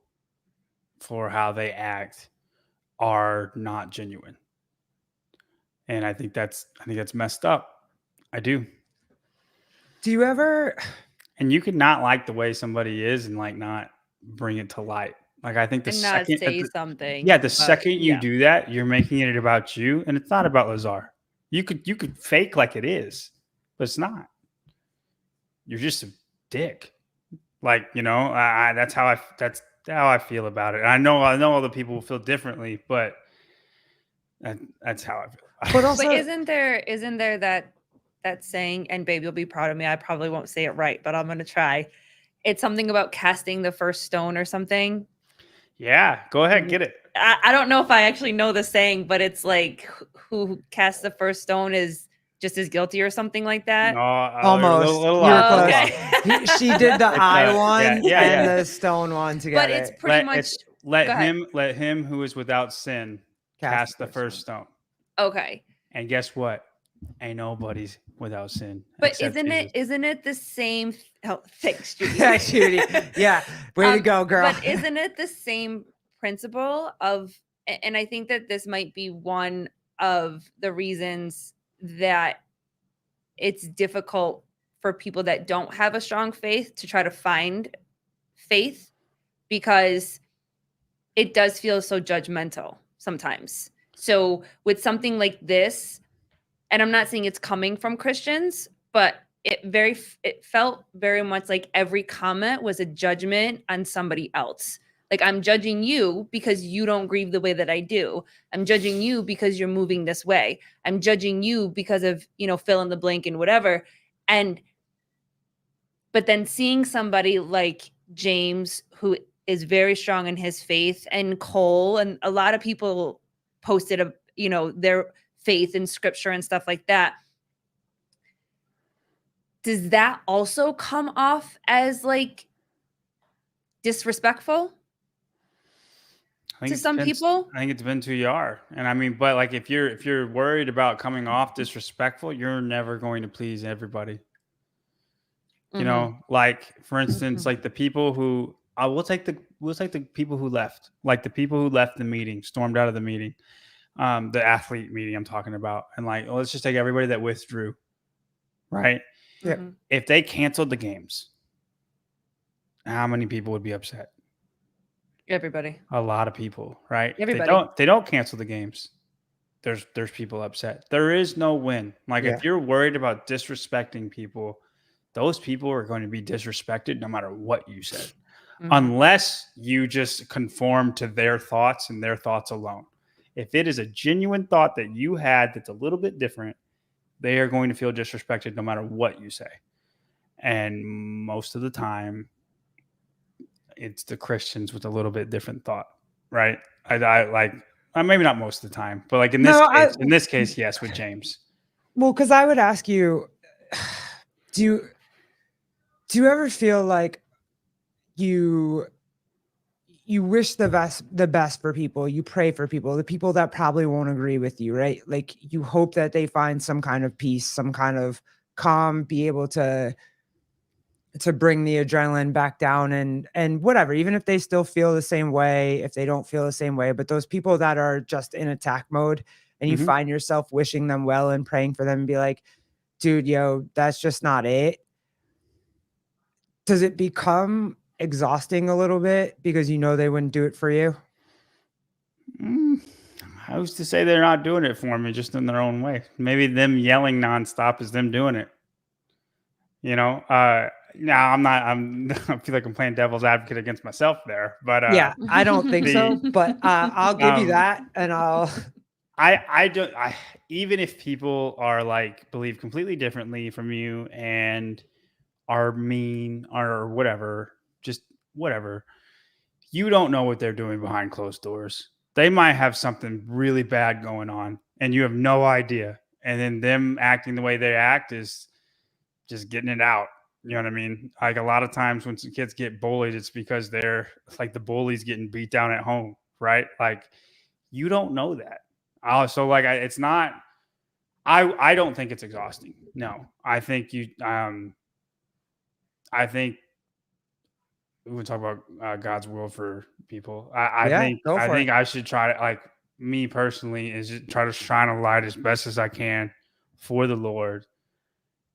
for how they act are not genuine. And I think that's messed up. I do. Do you ever And you could not like the way somebody is and like not bring it to light. Like I think the And not second say something. yeah, the second you yeah. do that, you're making it about you and it's not about Lazar. You could fake like it is, but it's not. You're just a dick. Like, that's how I feel about it. I know other people will feel differently, but that's how I feel about But it. also, But isn't there that saying, and babe, you'll be proud of me. I probably won't say it right, but I'm gonna try. It's something about casting the first stone or something. Yeah, go ahead, get it. I don't know if I actually know the saying, but it's like who casts the first stone is just as guilty or something like that. No, almost. little You were off, close. little Okay. off. She did the It's, eye one yeah, and yeah. the stone one But together. it's pretty much Let go ahead. him who is without sin cast the first stone. Okay. And guess what? Ain't nobody's without sin. But except Jesus. isn't it the same thanks, Judy. Yeah, Judy. Yeah. Way to go, girl. But isn't it the same principle of, and I think that this might be one of the reasons that it's difficult for people that don't have a strong faith to try to find faith, because it does feel so judgmental sometimes. So with something like this, and I'm not saying it's coming from Christians, but it felt very much like every comment was a judgment on somebody else. Like, I'm judging you because you don't grieve the way that I do. I'm judging you because you're moving this way. I'm judging you because of, fill in the blank and whatever. But then seeing somebody like James, who is very strong in his faith, and Cole, and a lot of people posted their faith in scripture and stuff like that. Does that also come off as like disrespectful to some people? I think it depends who you are. And I mean, but like if you're worried about coming off disrespectful, you're never going to please everybody. Like for instance, like the people who we'll take the people who left, like the people who left the meeting, stormed out of the meeting, the athlete meeting I'm talking about, and like let's just take everybody that withdrew, right? Yeah. If they canceled the games, how many people would be upset? Everybody. A lot of people, right? Everybody. If they don't cancel the games, there's people upset. There is no win. Like if you're worried about disrespecting people, those people are going to be disrespected no matter what you said. Unless you just conform to their thoughts and their thoughts alone. If it is a genuine thought that you had that's a little bit different, they are going to feel disrespected no matter what you say. And most of the time, it's the Christians with a little bit different thought, right? I like maybe not most of the time, but like in this case, yes, with James. Well, because I would ask you, do you ever feel like you wish the best for people, you pray for people, the people that probably won't agree with you, right? Like you hope that they find some kind of peace, some kind of calm, be able to bring the adrenaline back down and whatever, even if they still feel the same way, if they don't feel the same way, but those people that are just in attack mode and you find yourself wishing them well and praying for them and be like, dude, yo, that's just not it. Does it become exhausting a little bit because they wouldn't do it for you? I was to say they're not doing it for me, just in their own way. Maybe them yelling nonstop is them doing it. Now I feel like I'm playing devil's advocate against myself there, but yeah, I don't think so, but I'll give you that, and I don't. Even if people are like believe completely differently from you and are mean or whatever, just whatever, you don't know what they're doing behind closed doors. They might have something really bad going on, and you have no idea. And then them acting the way they act is just getting it out. You know what I mean? Like a lot of times when some kids get bullied, it's because they're like the bully's getting beat down at home, right? Like you don't know that. So like it's not. I don't think it's exhausting. No, I think you. I think we would talk about God's will for people. Yeah, go I for it. think I should try to, like, me personally is just try to shine a light as best as I can for the Lord,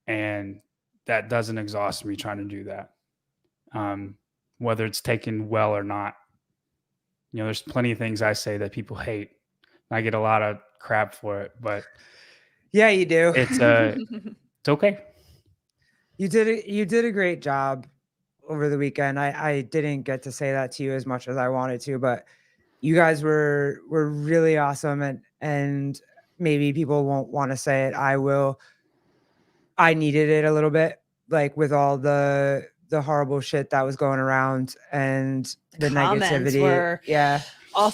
and that doesn't exhaust me trying to do that. Um, Whether it's taken well or not. There's plenty of things I say that people hate. I get a lot of crap for it, but Yeah, you do. it's it's okay. You did a great job over the weekend. I didn't get to say that to you as much as I wanted to, but you guys were really awesome, and maybe people won't want to say it. I will. I needed it a little bit, like with all the horrible shit that was going around and the Comments negativity. were Yeah.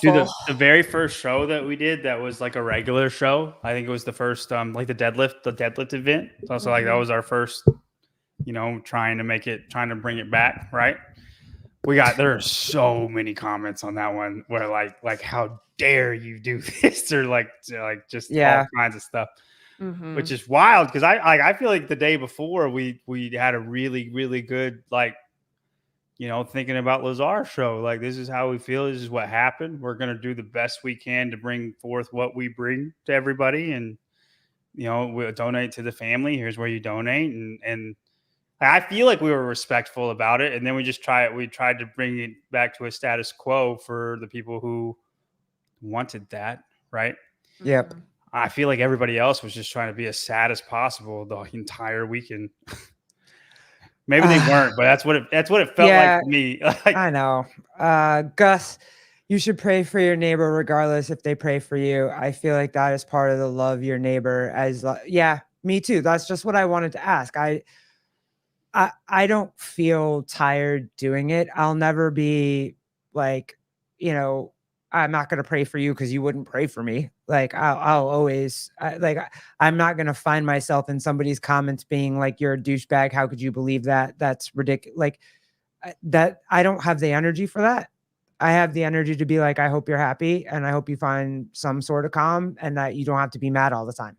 Dude, awful. the very first show that we did that was like a regular show. I think it was the first like the deadlift event. So like that was our first, trying to bring it back, right? There are so many comments on that one where like how dare you do this, or like just all Yeah. kinds of stuff, Mhm. which is wild because I feel like the day before we had a really, really good, like, thinking about Lazar's show. Like, this is how we feel. This is what happened. We're going to do the best we can to bring forth what we bring to everybody. And, we'll donate to the family. Here's where you donate. And I feel like we were respectful about it. And then we tried to bring it back to a status quo for the people who wanted that. Right. Yep. Mhm. I feel like everybody else was just trying to be as sad as possible the entire weekend. Maybe they weren't, but that's what it felt like Yeah, to me. Like, I know. Gus, you should pray for your neighbor regardless if they pray for you. I feel like that is part of the love your neighbor yeah, me too. That's just what I wanted to ask. I don't feel tired doing it. I'll never be like, you know, I'm not going to pray for you because you wouldn't pray for me. Like I'll always I'm not going to find myself in somebody's comments being like, "You're a douchebag. How could you believe that? That's ridiculous." Like that I don't have the energy for that. I have the energy to be like, I hope you're happy and I hope you find some sort of calm and that you don't have to be mad all the time.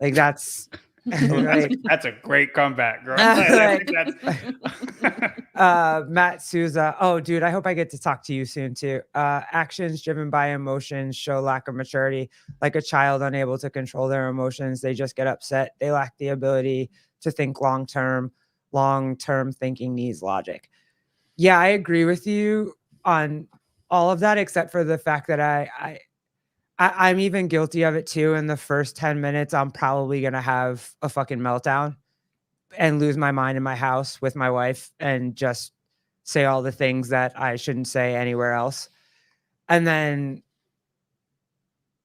Like that's like that's a great comeback, girl. Like- That's Matt Souza. Oh, dude, I hope I get to talk to you soon too. Actions driven by emotions show lack of maturity. Like a child unable to control their emotions, they just get upset. They lack the ability to think long term. Long term thinking needs logic. Yeah, I agree with you on all of that, except for the fact that I'm even guilty of it too. In the first 10 minutes, I'm probably gonna have a fucking meltdown and lose my mind in my house with my wife and just say all the things that I shouldn't say anywhere else. And then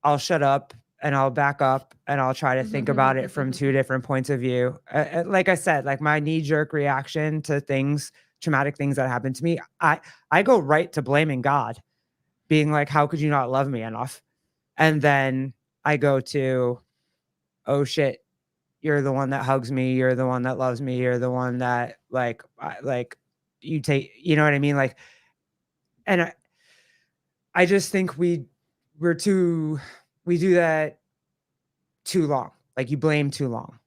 I'll shut up and I'll back up and I'll try to think about it from two different points of view. Like I said, like my knee jerk reaction to things, traumatic things that happened to me, I go right to blaming God, being like, how could you not love me enough? And then I go to, oh shit, you're the one that hugs me. You're the one that loves me. You're the one that like you take, you know what I mean? Like, and I just think we do that too long. Like you blame too long.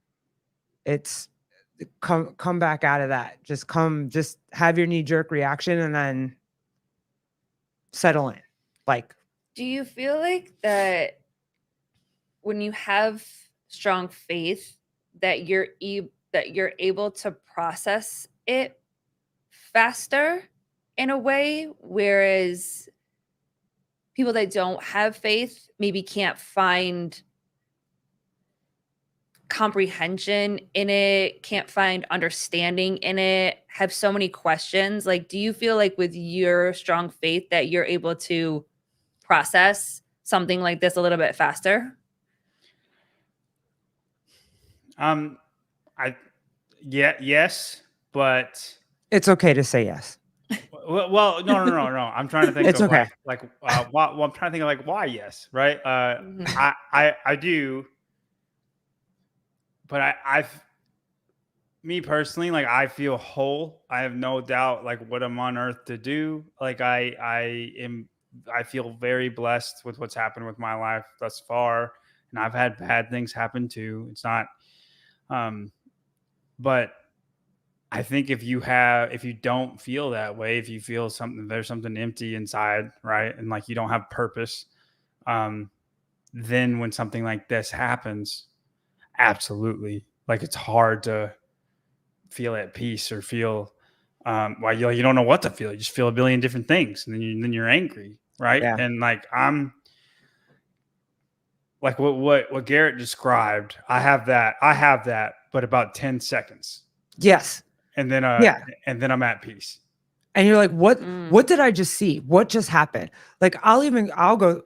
It's come back out of that. Just have your knee jerk reaction and then settle in. Like, Do you feel like that when you have strong faith that you're able to process it faster in a way, whereas people that don't have faith maybe can't find comprehension in it, can't find understanding in it, have so many questions? Like, do you feel like with your strong faith that you're able to process something like this a little bit faster? I yes, but it's okay to say yes. no. I'm trying to think It's of okay. I'm trying to think of like why yes, right? Mhm. I do, but me personally, like I feel whole. I have no doubt like what I'm on earth to do. Like I am I feel very blessed with what's happened with my life thus far, and I've had bad things happen too. It's not, but I think if you don't feel that way, if you feel there's something empty inside, right, and like you don't have purpose, then when something like this happens, absolutely, like it's hard to feel at peace or feel well, you don't know what to feel. You just feel a billion different things, and then you're angry, right? Yeah. And like I'm like what Garrett described. I have that, but about 10 seconds, Yes. and then Yeah. and then I'm at peace. And you're like, what did I just see? What just happened? Like I'll go,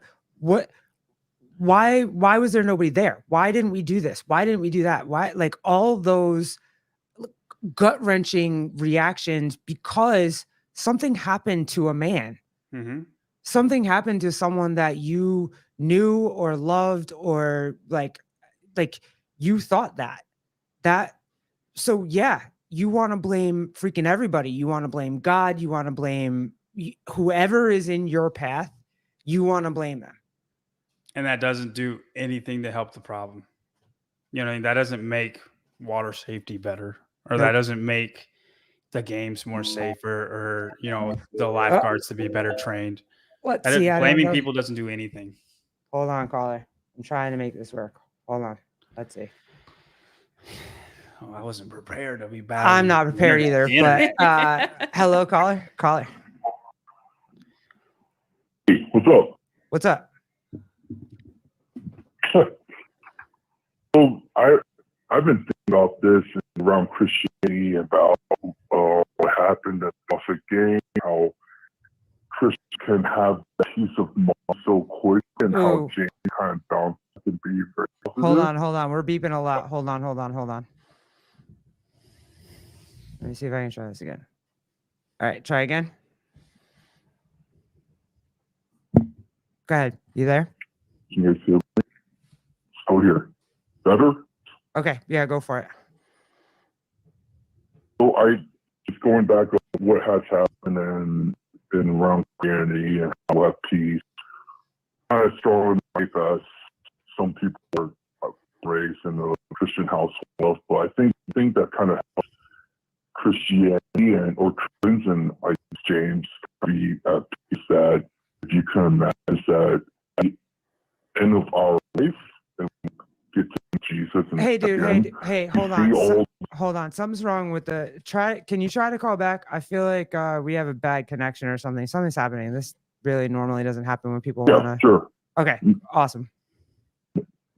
why was there nobody there? Why didn't we do this? Why didn't we do that? Why, like all those gut-wrenching reactions because something happened to a man. Mm-hmm. Something happened to someone that you knew or loved, or like you thought that. So yeah, you want to blame freaking everybody. You want to blame God. You want to blame whoever is in your path. You want to blame them. And that doesn't do anything to help the problem. You know, that doesn't make water safety better, or that doesn't make the games more safer, or, you know, the lifeguards to be better trained. Let's see. Blaming people doesn't do anything. Hold on, caller. I'm trying to make this work. Hold on. Let's see. Oh, I wasn't prepared to be bad. I'm not prepared either, but hello, caller. Caller. Hey, what's up? What's up? So I've been thinking about this around Christianity, about what happened at the game, how Christians can have a piece of mind so quick, and how James kind of bounced and be very Hold on. We're beeping a lot. Hold on. Let me see if I can try this again. All right, try again. Go ahead. You there? Can you hear me? Still here. Better? Okay. Yeah, go for it. So just going back on what has happened in around Christianity and how at peace, kind of strong life as some people are raised in a Christian household, but I think that kind of helps Christianity or Christians and like James be at peace, that if you can imagine that at the end of our life and get to Jesus. And hey, dude. again, Hey, hold on. Hold on. Something's wrong with can you try to call back? I feel like we have a bad connection or something. Something's happening. This really normally doesn't happen when people want to. Sure. Okay. Awesome.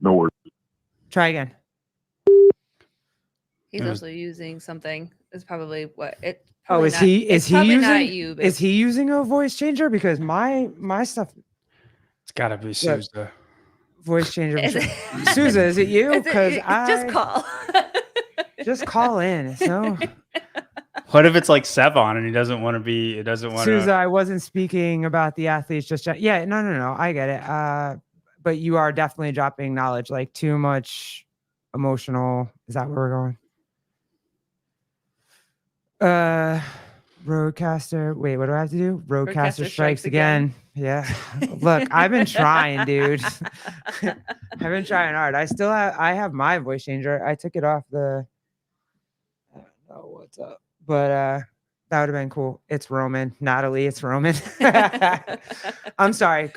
No worries. Try again. He's also using something. It's probably what it. Oh, is he using a voice changer? Because my stuff. It's got to be Sousa. Voice changer. Sousa, is it you? Because just call. Just call in. So. What if it's like Sevon and he doesn't want to be? It doesn't want to. Sousa, I wasn't speaking about the athletes just yet. Yeah, no. I get it. But you are definitely dropping knowledge, like too much emotional. Is that where we're going? Roadcaster. Wait, what do I have to do? Roadcaster strikes again. Yeah. Look, I've been trying, dude. I've been trying hard. I have my voice changer. I took it off I don't know what's up. But that would have been cool. It's Roman. Natalie, it's Roman. I'm sorry.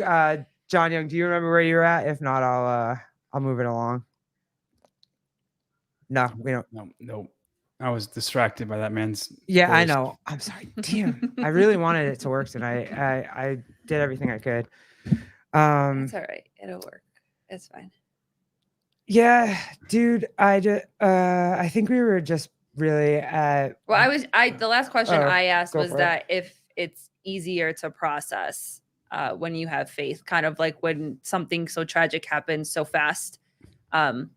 John Young, do you remember where you're at? If not, I'll move it along. No, we don't. No. I was distracted by that man's. Yeah, voice. I know. I'm sorry. Damn. I really wanted it to work tonight. I did everything I could. It's all right. It'll work. It's fine. Yeah, dude. I think we were just really at. Well, the last question I asked was that if it's easier to process when you have faith, kind of like when something so tragic happens so fast, and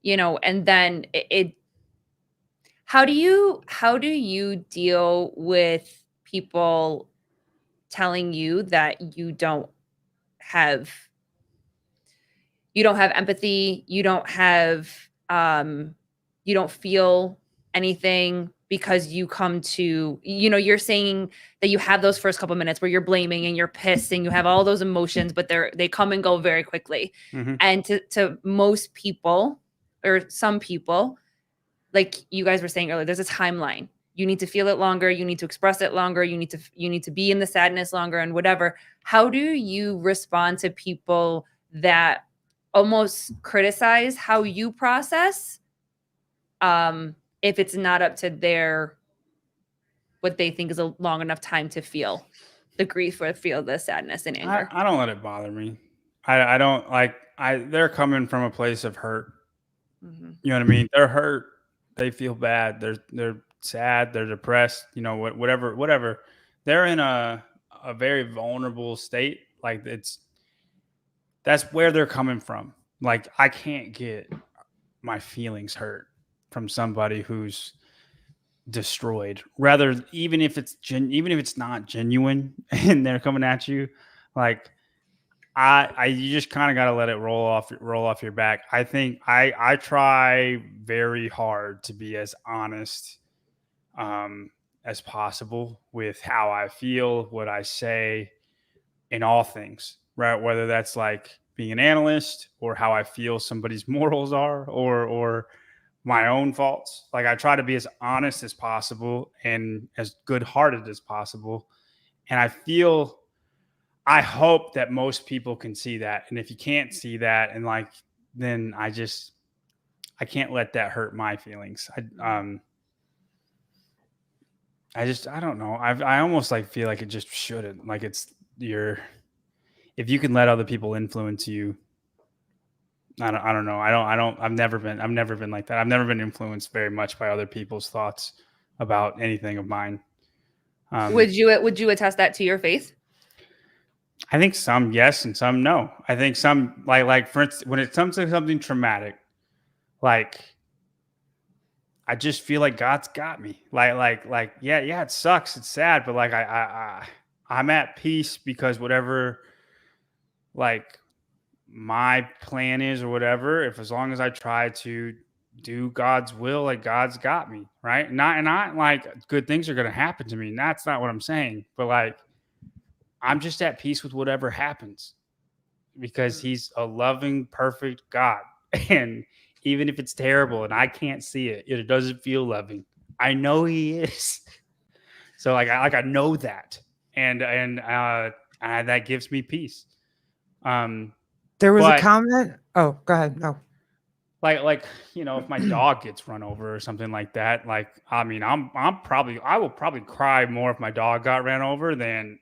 then how do you deal with people telling you that you don't have empathy, you don't feel anything, because you come to, you're saying that you have those first couple minutes where you're blaming and you're pissed and you have all those emotions, but they come and go very quickly. Mhm. And to most people, or some people, like you guys were saying earlier, there's a timeline. You need to feel it longer. You need to express it longer. You need to be in the sadness longer and whatever. How do you respond to people that almost criticize how you process, if it's not up to what they think is a long enough time to feel the grief or feel the sadness and anger? I don't let it bother me. I don't like. They're coming from a place of hurt. Mhm. You know what I mean? They're hurt. They feel bad. They're sad. They're depressed. You know, whatever. They're in a very vulnerable state. Like that's where they're coming from. Like I can't get my feelings hurt from somebody who's destroyed. Rather, even if it's not genuine and they're coming at you, like you just kind of got to let it roll off your back. I think I try very hard to be as honest as possible with how I feel, what I say, in all things, right? Whether that's like being an analyst or how I feel somebody's morals are, or my own faults. Like I try to be as honest as possible and as good-hearted as possible. And I hope that most people can see that. And if you can't see that, and like, then I can't let that hurt my feelings. I don't know. I almost like feel like it just shouldn't. Like if you can let other people influence you, I don't know. I've never been like that. I've never been influenced very much by other people's thoughts about anything of mine. Would you attest that to your faith? I think some yes and some no. I think some like for instance, when it comes to something traumatic, like I just feel like God's got me. Like yeah, it sucks, it's sad, but like I'm at peace because whatever like my plan is or whatever, if as long as I try to do God's will, like God's got me, right? Not like good things are gonna happen to me. That's not what I'm saying, but like I'm just at peace with whatever happens because he's a loving, perfect God. And even if it's terrible and I can't see it, it doesn't feel loving. I know he is. So I know that. And that gives me peace. There was a comment. Oh, go ahead. No. Like if my dog gets run over or something like that, like I mean, I will probably cry more if my dog got ran over than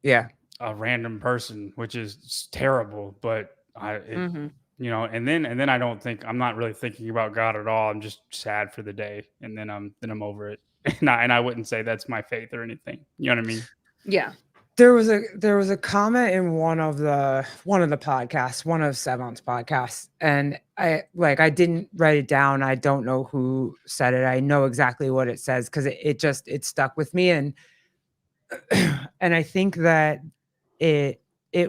Yeah. a random person, which is terrible. But and then I'm not really thinking about God at all. I'm just sad for the day, and then I'm over it. And I wouldn't say that's my faith or anything. You know what I mean? Yeah. There was a comment in one of the podcasts, one of Savant's podcasts, and I didn't write it down. I don't know who said it. I know exactly what it says because it stuck with me, and and I think that it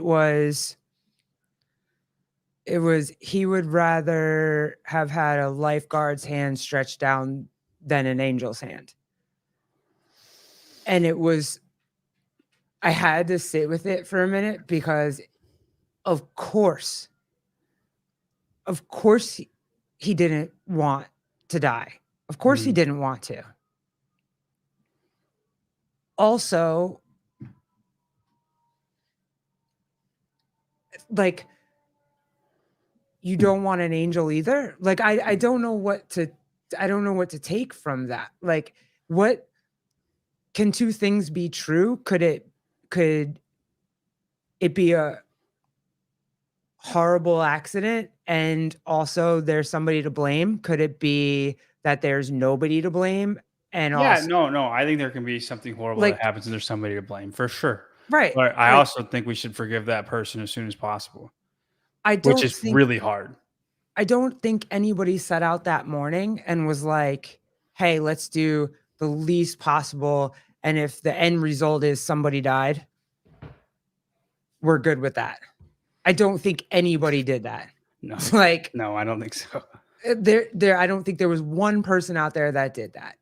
was he would rather have had a lifeguard's hand stretched down than an angel's hand, and I had to sit with it for a minute because of course he didn't want to die. Of course he didn't want to. Also, like you don't want an angel either. Like I don't know what to take from that. Like what can two things be true? Could it be a horrible accident and also there's somebody to blame? Could it be that there's nobody to blame? And also, no. I think there can be something horrible that happens and there's somebody to blame for sure. Right. But I also think we should forgive that person as soon as possible. Which is really hard. I don't think anybody set out that morning and was like, hey, let's do the least possible. And if the end result is somebody died, we're good with that. I don't think anybody did that. No, Like, no, I don't think so. there I don't think there was one person out there that did that.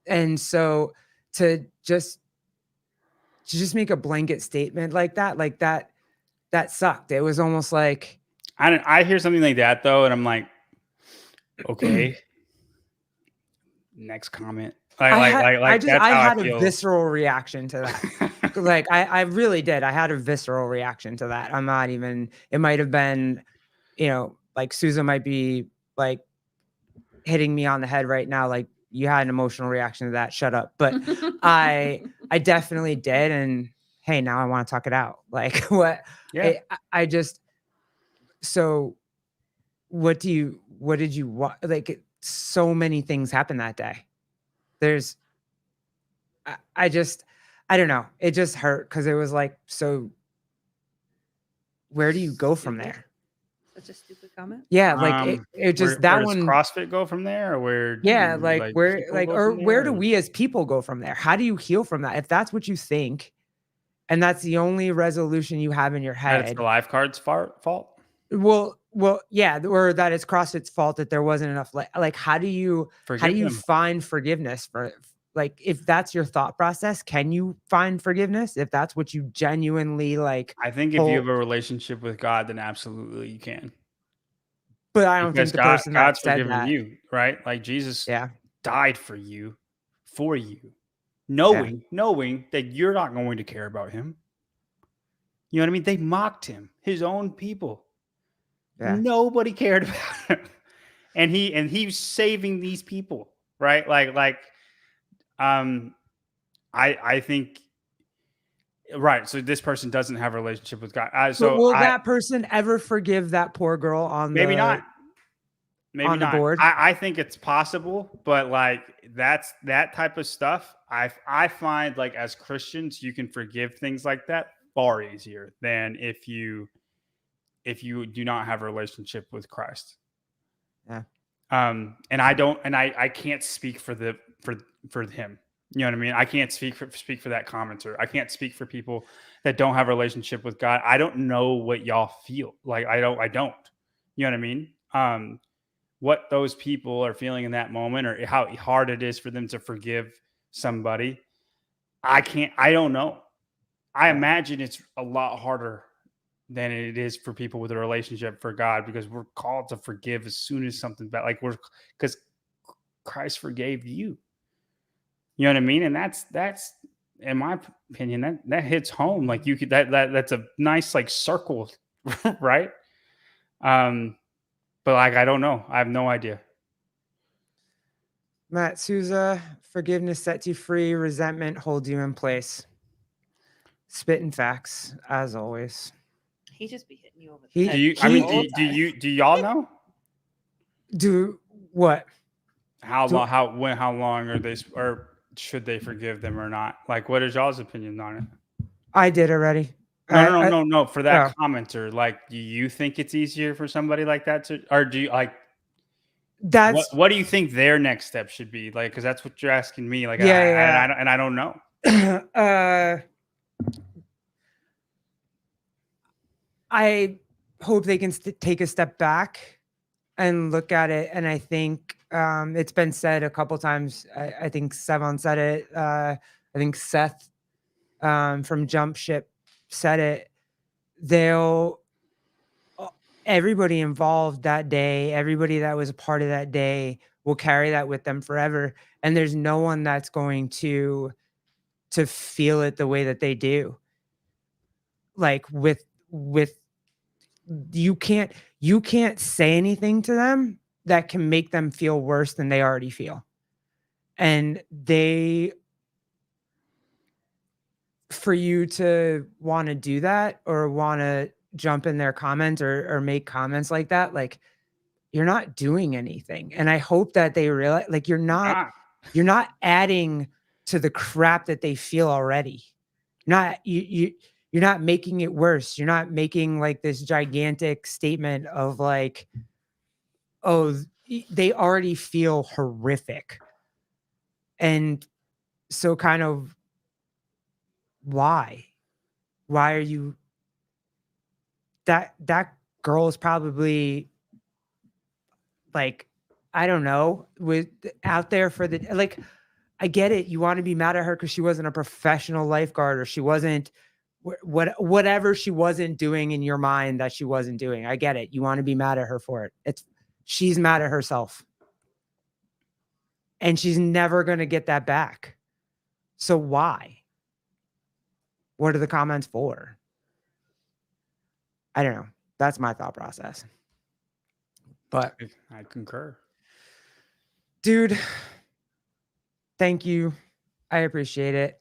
And so to just make a blanket statement like that sucked. It was almost like, I hear something like that though, and I'm like, okay, next comment. That's I how I had a feel. visceral reaction to that. Like I really did. I had a visceral reaction to that. I'm not even, it might have been, like Susan might be like hitting me on the head right now. Like, you had an emotional reaction to that. Shut up. But I definitely did. And hey, now I want to talk it out. Like what, Yeah. I just, so what did you want? Like, so many things happened that day. There's, I just, I don't know. It just hurt because it was like, so where do you go from Stupid. there? Such a stupid comment. Yeah, like it just, that where does one. CrossFit go from there, or where? Yeah, do, like where, people like, go or from where there, do we as people go from there? How do you heal from that? If that's what you think, and that's the only resolution you have in your That's head, the lifeguard's fault. well, yeah, or that it's CrossFit's fault that there wasn't enough. Like, how do you Forgive them. find forgiveness for? Like, if that's your thought process, can you find forgiveness if that's what you genuinely like? I think if you have a relationship with God, then absolutely you can. But I don't Because think the person that God's said forgiven that. you, right? Like Jesus Yeah, died for you, yeah, knowing that you're not going to care about him. You know what I mean? They mocked him, his own people. yeah. Nobody cared about him. And he's saving these people, right? I think right. So this person doesn't have a relationship with God. But So will I that person ever forgive that poor girl on maybe not. the Maybe not. board? I think it's possible, but like that's that type of stuff. I find like as Christians, you can forgive things like that far easier than if you do not have a relationship with Christ. Yeah. And I can't speak for him. You know what I mean? I can't speak for that commenter. I can't speak for people that don't have a relationship with God. I don't know what y'all feel. Like I don't. You know what I mean? What those people are feeling in that moment, or how hard it is for them to forgive somebody. I don't know. I imagine it's a lot harder than it is for people with a relationship for God, because we're called to forgive as soon as something bad, because Christ forgave you. You know what I mean? And that's in my opinion, that hits home. Like you could, that's a nice like circle, right? But like, I don't know. I have no idea. Matt Souza, forgiveness sets you free, resentment holds you in place. Spitting facts, as always. He just be hitting you over the He- head. Do you? I he- mean, all do the time. do y'all know Do what? how Do- long? How long are they, or should they forgive them or not? Like, what is y'all's opinion on it? I did already. No. For that Oh. commenter, like, do you think it's easier for somebody like that to, or do you like? That's What do you think their next step should be? Like, because that's what you're asking me. Like, Yeah. I don't know. I hope they can take a step back and look at it. And I think it's been said a couple times. I think Sevon said it. I think Seth from Jump Ship said it. Everybody involved that day, everybody that was a part of that day will carry that with them forever. And there's no one that's going to feel it the way that they do. Like with you can't say anything to them that can make them feel worse than they already feel. And for you to want to do that or want to jump in their comments or make comments like that, like, you're not doing anything. And I hope that they realize, like, you're not adding to the crap that they feel already. You're not making it worse. You're not making like this gigantic statement of like, oh, they already feel horrific. And so kind of why are you, that girl is probably like, I don't know, with out there for the like. I get it. You want to be mad at her because she wasn't a professional lifeguard or she wasn't whatever she wasn't doing in your mind that she wasn't doing. I get it. You want to be mad at her for it. She's mad at herself. And she's never going to get that back. So why? What are the comments for? I don't know. That's my thought process. But I concur. dude, thank you. I appreciate it.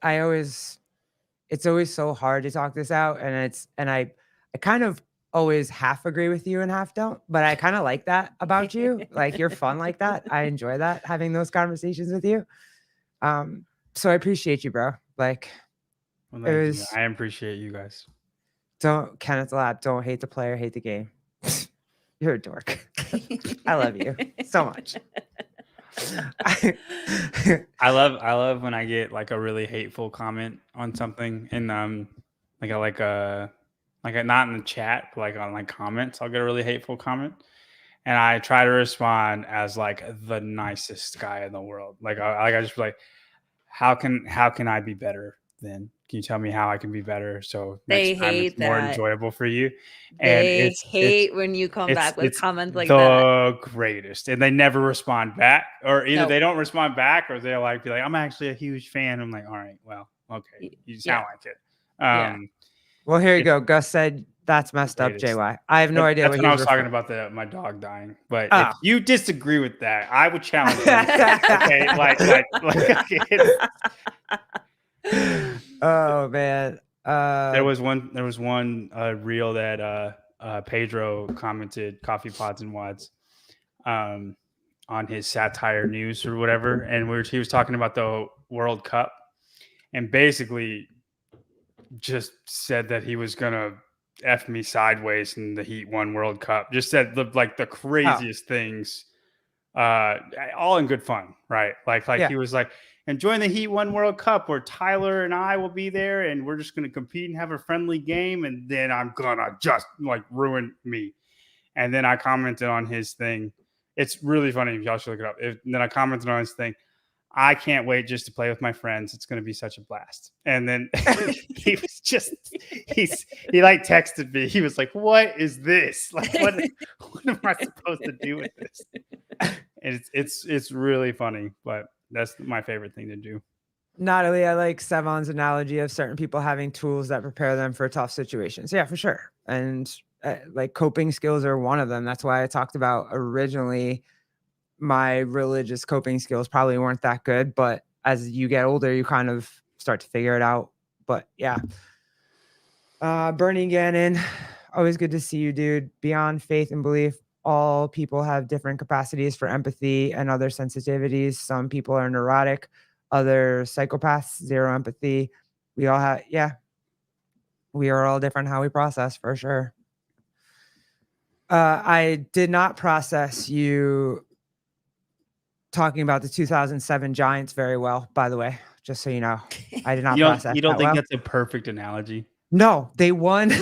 It's always so hard to talk this out. And I kind of always half agree with you and half don't, but I kind of like that about you. Like you're fun like that. I enjoy that, having those conversations with you. So I appreciate you, bro. Like Well, it thank you. was, I appreciate you guys. Kenneth Lab, don't hate the player, hate the game. You're a dork. I love you so much. I love when I get like a really hateful comment on something and like a not in the chat, but like on like comments, I'll get a really hateful comment. And I try to respond as like the nicest guy in the world. Like I just be like, how can I be better then? Can you tell me how I can be better so They next time it's hate more that. enjoyable for you? And They it's hate when you come back with it's comments like the that. greatest, and they never respond back, or either Nope. they don't respond back, or they'll like be like, "I'm actually a huge fan." I'm like, "All right, well, okay, you sound like it." Yeah. Well, here you It's go. Gus said that's messed up, greatest. JY. I have no idea That's what when he I was was talking referring. about my dog dying. But Oh. if you disagree with that, I would challenge you. Okay, Oh man. there was one reel that Pedro commented, Coffee Pods and Wads, on his satire news or whatever, and he was talking about the World Cup, and basically just said that he was gonna F me sideways and the Heat won World Cup. Just said the craziest things, all in good fun, right? Like Yeah. he was like, enjoying the Heat won World Cup where Tyler and I will be there and we're just gonna compete and have a friendly game, and then I'm gonna just like ruin me. And then I commented on his thing. It's really funny. Y'all should look it up. And then I commented on his thing. I can't wait just to play with my friends. It's going to be such a blast. And then he was just, he like texted me. He was like, what is this? Like, what am I supposed to do with this? And it's really funny, but that's my favorite thing to do. Natalie, I like Sevon's analogy of certain people having tools that prepare them for tough situations. Yeah, for sure. And like coping skills are one of them. That's why I talked about originally my religious coping skills probably weren't that good, but as you get older, you kind of start to figure it out. But yeah. Bernie Gannon, always good to see you, dude. Beyond faith and belief, all people have different capacities for empathy and other sensitivities. Some people are neurotic, other psychopaths, zero empathy. We all have, we are all different how we process, for sure. I did not process you talking about the 2007 Giants very well, by the way, just so you know. I did not process You don't that think well. that's a perfect analogy? No, they won.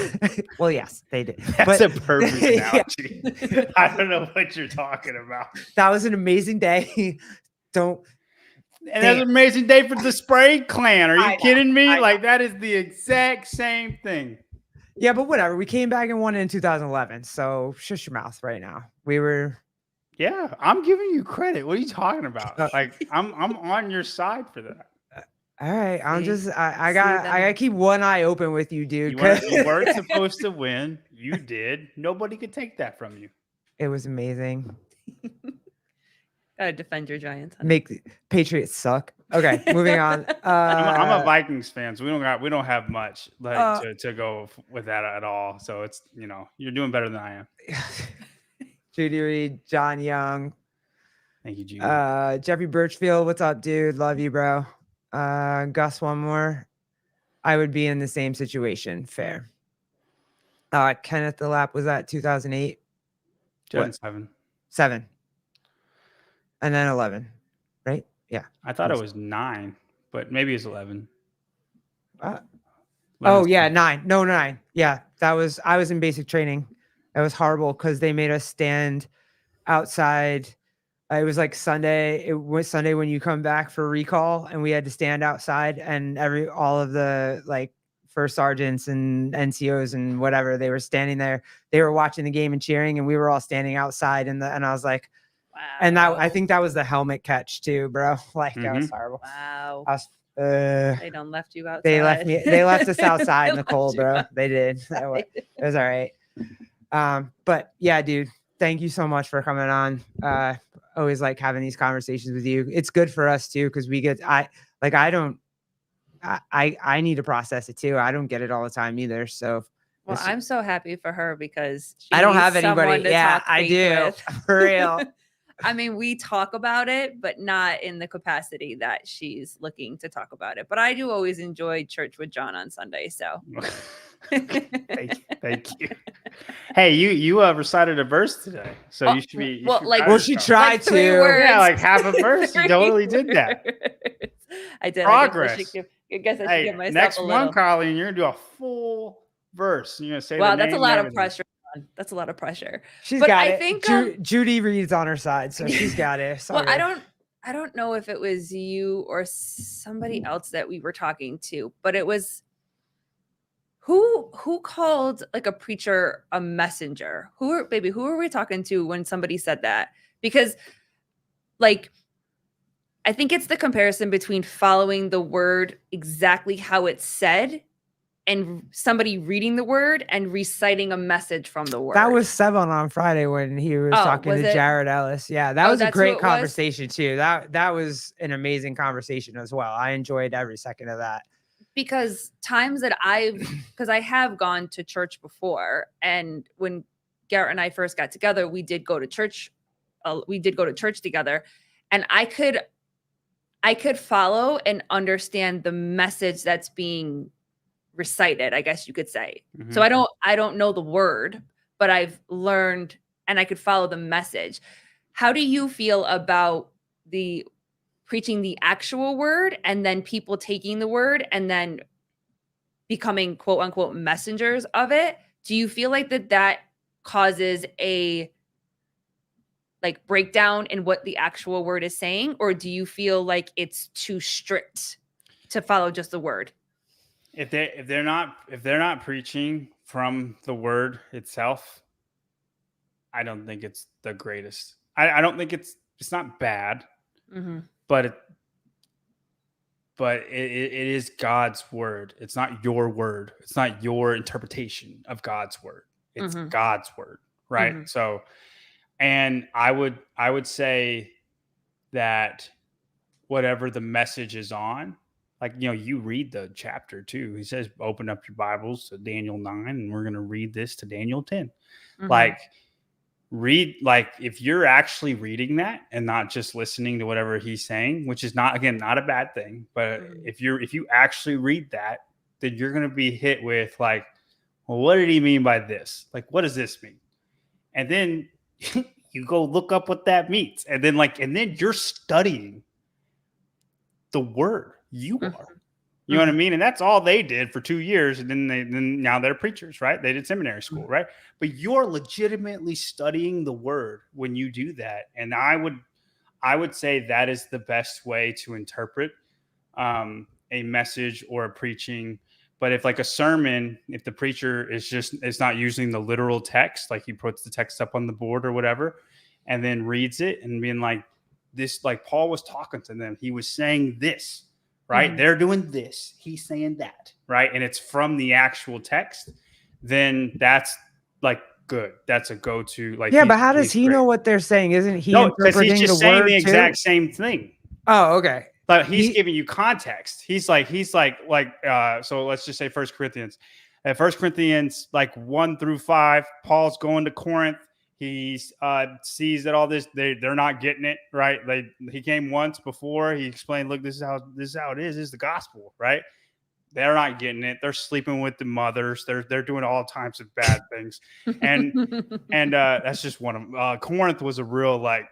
Well, yes, they did. That's But a perfect analogy. I don't know what you're talking about. that was an amazing day. And that's an amazing day for the Spray Clan. Are you kidding me? Like, that is the exact same thing. Yeah, but whatever. We came back and won in 2011. So shush your mouth right now. We were. Yeah, I'm giving you credit. What are you talking about? Like, I'm on your side for that. All right. I'm See? just. I gotta keep one eye open with you, dude. You weren't supposed to win. You did. Nobody could take that from you. It was amazing. Gotta defend your Giants. Honey. Make the Patriots suck. Okay, moving on. I'm a Vikings fan, so we don't have much to go with that at all. So it's you're doing better than I am. Judy Reed, John Young. Thank you, Judy. Jeffrey Birchfield, what's up, dude? Love you, bro. Gus, one more. I would be in the same situation. Fair. Kenneth the Lap, was that 2008? 2007. 7. And then 11, right? Yeah. I thought it was 9, but maybe it's 11. Oh yeah, 9. No, 9. Yeah, I was in basic training. That was horrible because they made us stand outside. It was like Sunday. It was Sunday when you come back for recall, and we had to stand outside, and all of the like first sergeants and NCOs and whatever, they were standing there. They were watching the game and cheering, and we were all standing outside. And I was like, Wow. and I think that was the helmet catch too, bro. Like that was horrible. Wow. I was, They done left you outside. they left us outside in the left cold, you bro. outside. They did. It was all right. But yeah, dude, thank you so much for coming on. Always like having these conversations with you. It's good for us too, because we get I need to process it too. I don't get it all the time either. So Well, I'm so happy for her because she I don't needs have anybody. someone to Yeah, talk I faith do. with. For real. I mean, we talk about it, but not in the capacity that she's looking to talk about it. But I do always enjoy church with John on Sunday. So Thank you. Hey, you recited a verse today, so you should be. She tried like 3 to. words. Yeah, like half a verse. You totally did that. I did. Progress. I guess I should give myself next a little. one, Colleen, you're gonna do a full verse. You're gonna say. Wow, the that's a name lot and of everything. pressure. That's a lot of pressure. She's But got I it. think, Judy Reed's on her side, so she's got it. Well, I don't know if it was you or somebody else that we were talking to, but it was who called like a preacher a messenger? Who are we talking to when somebody said that? Because like I think it's the comparison between following the word exactly how it's said and somebody reading the word and reciting a message from the word. That was Sevon on Friday when he was talking to Jared Ellis. Yeah, that was a great conversation too. That was an amazing conversation as well. I enjoyed every second of that. Because times that because I have gone to church before, and when Garrett and I first got together, we did go to church. We did go to church together, and I could follow and understand the message that's being recited, I guess you could say. Mm-hmm. So I don't know the word, but I've learned and I could follow the message. How do you feel about the preaching the actual word and then people taking the word and then becoming quote unquote messengers of it? Do you feel like that causes a like breakdown in what the actual word is saying, or do you feel like it's too strict to follow just the word? If they're not preaching from the word itself, I don't think it's the greatest. I don't think it's not bad, mm-hmm. but it is God's word. It's not your word. It's not your interpretation of God's word. It's mm-hmm. God's word, right? Mm-hmm. So, and I would say that whatever the message is on, like, you read the chapter too. He says, open up your Bibles to Daniel 9, and we're going to read this to Daniel 10. Mm-hmm. Like, if you're actually reading that and not just listening to whatever he's saying, which is not a bad thing, but mm-hmm. if you actually read that, then you're going to be hit with like, well, what did he mean by this? Like, what does this mean? And then you go look up what that means. And then you're studying the word. You are, you know what I mean? And that's all they did for 2 years. And then now they're preachers, right? They did seminary school, right? But you're legitimately studying the word when you do that. And I would say that is the best way to interpret a message or a preaching. But if like a sermon, if the preacher is not using the literal text, like he puts the text up on the board or whatever, and then reads it and being like this, like Paul was talking to them, he was saying this. Right. Mm-hmm. They're doing this. He's saying that. Right. And it's from the actual text. Then that's like good. That's a go-to. Like, yeah. But how does he know what they're saying? Isn't he interpreting he's just saying the exact same thing. Oh, okay. But he's giving you context. He's like, so let's just say 1 Corinthians. At 1 Corinthians, like 1-5, Paul's going to Corinth. He sees that all this they're not getting it right. He came once before. He explained, look, this is how it is. This is the gospel, right? They're not getting it. They're sleeping with the mothers. They're doing all types of bad things, and that's just one of them. Corinth was a real like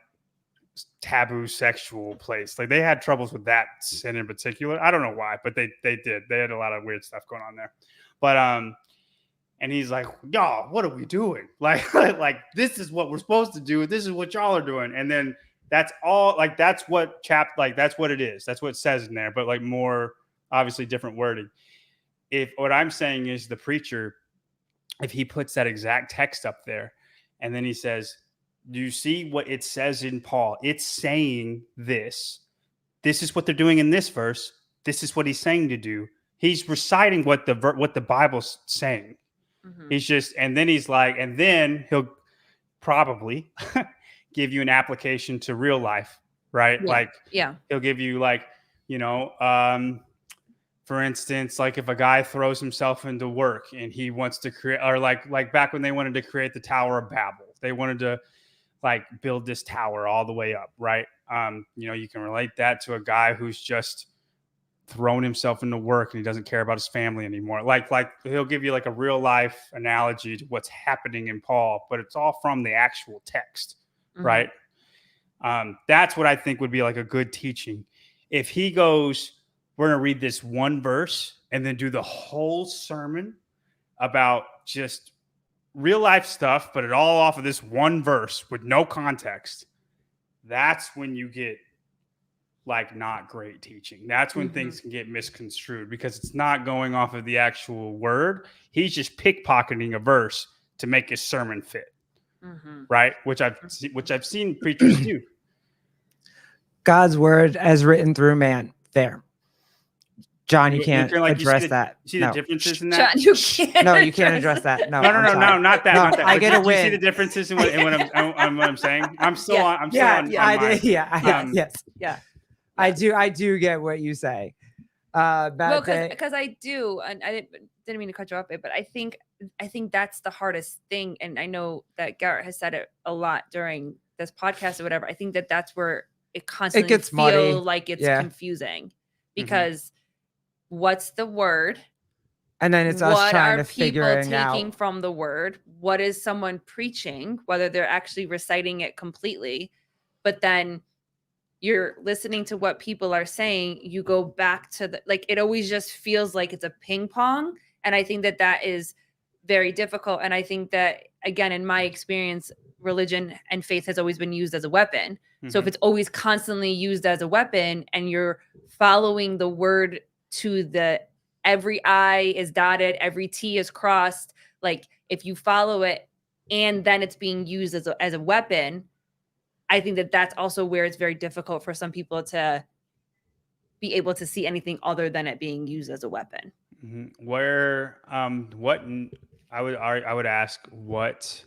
taboo sexual place. Like they had troubles with that sin in particular. I don't know why, but they did. They had a lot of weird stuff going on there. But And he's like, y'all, what are we doing? Like this is what we're supposed to do. This is what y'all are doing. And then that's all, like, that's what that's what it is. That's what it says in there, but like more obviously different wording. If what I'm saying is the preacher, if he puts that exact text up there and then he says, do you see what it says in Paul? It's saying this. This is what they're doing in this verse. This is what he's saying to do. He's reciting what the Bible's saying. He's just, and then he's like, and then he'll probably give you an application to real life, right? Yeah. Like, Yeah. he'll give you like, for instance, like if a guy throws himself into work and he wants to create, or like back when they wanted to create the Tower of Babel, they wanted to like build this tower all the way up, right? You can relate that to a guy who's just thrown himself into work and he doesn't care about his family anymore. Like he'll give you like a real life analogy to what's happening in Paul, but it's all from the actual text, right? That's what I think would be like a good teaching. If he goes, we're going to read this one verse and then do the whole sermon about just real life stuff, but it all off of this one verse with no context, that's when you get like not great teaching. That's when things can get misconstrued because it's not going off of the actual word. He's just pickpocketing a verse to make his sermon fit, right? Which I've seen preachers do. God's word as written through man. There. John, you can't address that. You see the differences in that? John, you can't. No, you can't address that. No, no, not that. No, not that. I get a Do win. you see the differences in what I'm saying? I'm still Yeah. on. I'm still Yeah, on. I mine. did. Yeah, yes. Yeah. I do get what you say. Well, because I do, and I didn't mean to cut you off, but I think that's the hardest thing, and I know that Garrett has said it a lot during this podcast or whatever. I think that's where it constantly gets feel muddy. like it's Yeah. confusing because what's the word? And then it's us what trying are to people figuring taking out. from the word? What is someone preaching? Whether they're actually reciting it completely, but then you're listening to what people are saying, you go back to it always just feels like it's a ping pong. And I think that is very difficult. And I think that, again, in my experience, religion and faith has always been used as a weapon. So if it's always constantly used as a weapon and you're following the word to every I is dotted, every T is crossed, like if you follow it and then it's being used as a weapon, I think that's also where it's very difficult for some people to be able to see anything other than it being used as a weapon. Where, what I would ask, what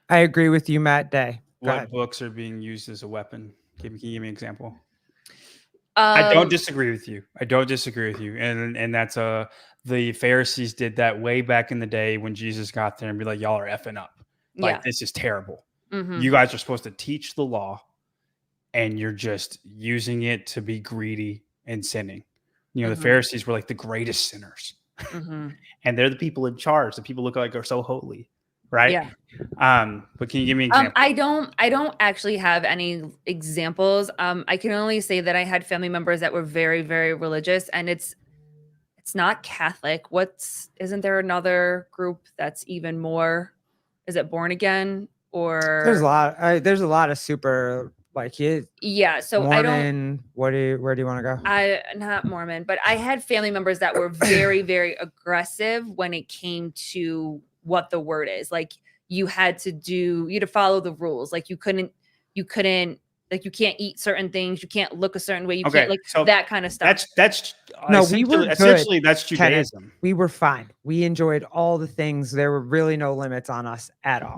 I agree with you, Matt Day. What books are being used as a weapon? Can you give me an example? I don't disagree with you. And that's the Pharisees did that way back in the day when Jesus got there and be like, y'all are effing up. Like, this is terrible. You guys are supposed to teach the law and you're just using it to be greedy and sinning. The Pharisees were like the greatest sinners. And they're the people in charge. The people look like are so holy. Right. Yeah. But can you give me an example? I don't actually have any examples. I can only say that I had family members that were very, very religious, and it's not Catholic. Isn't there another group that's even more? Is it born again or? There's a lot of super yeah. So Mormon, I don't. Where do you want to go? Not Mormon, but I had family members that were very, very aggressive when it came to what the word is. Like you had to follow the rules. Like you couldn't like you can't eat certain things, you can't look a certain way, you can't so that kind of stuff. That's no, we were good. Essentially that's Judaism. Kenneth, we were fine. We enjoyed all the things. There were really no limits on us at all.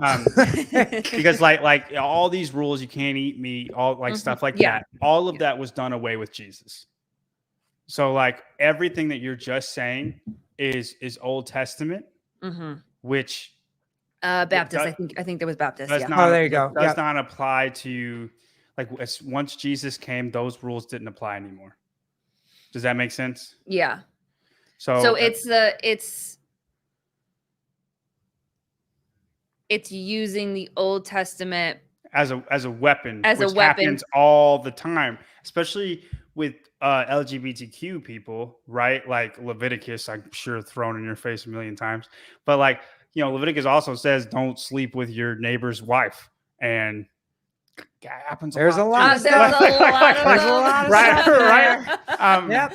Because like all these rules, you can't eat meat, all like stuff like that. All of that was done away with Jesus. So like everything that you're just saying is Old Testament. Which Baptist, I think there was Baptist. There you go. Does not apply to once Jesus came, those rules didn't apply anymore. Does that make sense? Yeah. So it's using the Old Testament as a weapon, which happens all the time, especially with LGBTQ people, right? Like Leviticus, I'm sure thrown in your face a million times, but like Leviticus also says don't sleep with your neighbor's wife, and that happens. There's a too. lot of There's stuff. a lot of There's a those. lot of Right, stuff in right. there. Yep.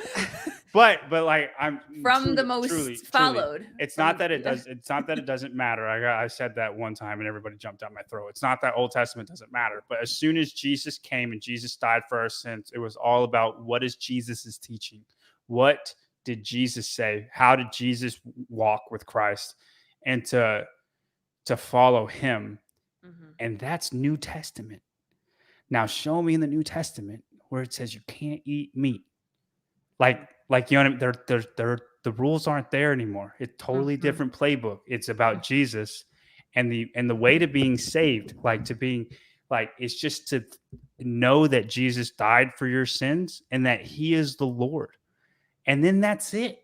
But like I'm From the truly- most truly, followed. It's not that it does. It's not that it doesn't matter. I said that one time and everybody jumped down my throat. It's not that Old Testament doesn't matter. But as soon as Jesus came and Jesus died for our sins, it was all about what is Jesus' teaching. What did Jesus say? How did Jesus walk with Christ? And to follow him. Mhm. And that's New Testament. Now show me in the New Testament where it says you can't eat meat. Like the rules aren't there anymore. It's totally Mhm. different playbook. It's about Jesus and the way to being saved, it's just to know that Jesus died for your sins and that he is the Lord. And then that's it.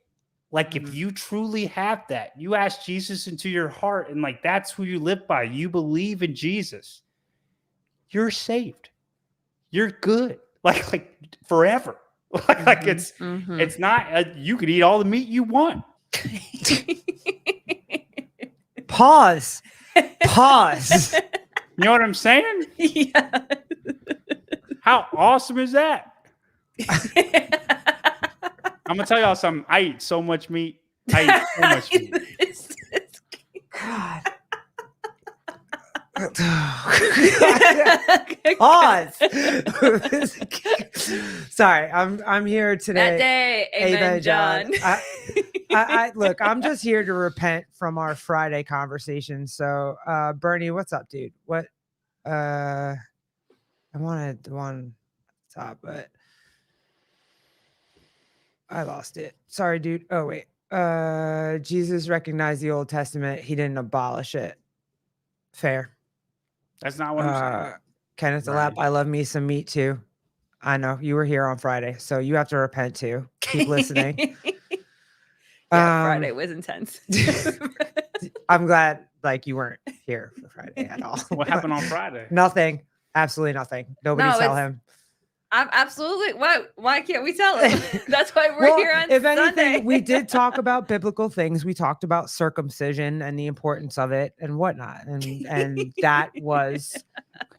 Like if you truly have that, you ask Jesus into your heart and that's who you live by. You believe in Jesus. You're saved. You're good. Like forever. It's not you could eat all the meat you want. Pause. You know what I'm saying? Yeah. How awesome is that? I'm gonna tell y'all something. I eat so much meat. I eat so much meat. God. Pause. Sorry, I'm here today. That day, amen, John. I look, I'm just here to repent from our Friday conversation. So, Bernie, what's up, dude? What? I wanted the one top, but I lost it. Sorry, dude. Oh wait. Jesus recognized the Old Testament. He didn't abolish it. Fair. That's not what I'm saying. Kenneth Right. Delap, I love me some meat too. I know you were here on Friday, so you have to repent too. Keep listening. Friday was intense. I'm glad you weren't here for Friday at all. What happened on Friday? Nothing. Absolutely nothing. Nobody No, tell it's- him. I'm absolutely. Why can't we tell him? That's why we're here on if Sunday. anything, we did talk about biblical things. We talked about circumcision and the importance of it and whatnot, and that was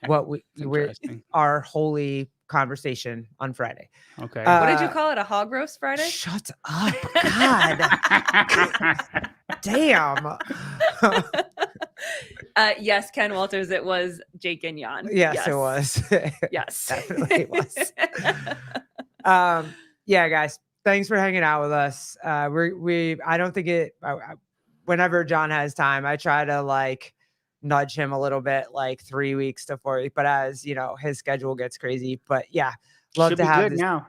what we were Interesting. our holy conversation on Friday. Okay. What did you call it? A hog roast Friday? Shut up, God, damn. Yes, Ken Walters. It was Jake and Jan. Yes, it was. Yes, Definitely it was. Yeah, guys, thanks for hanging out with us. I don't think it. Whenever John has time, I try to nudge him a little bit, 3 weeks to 4 weeks. But as you know, his schedule gets crazy. But yeah, love Should to be have good this. now.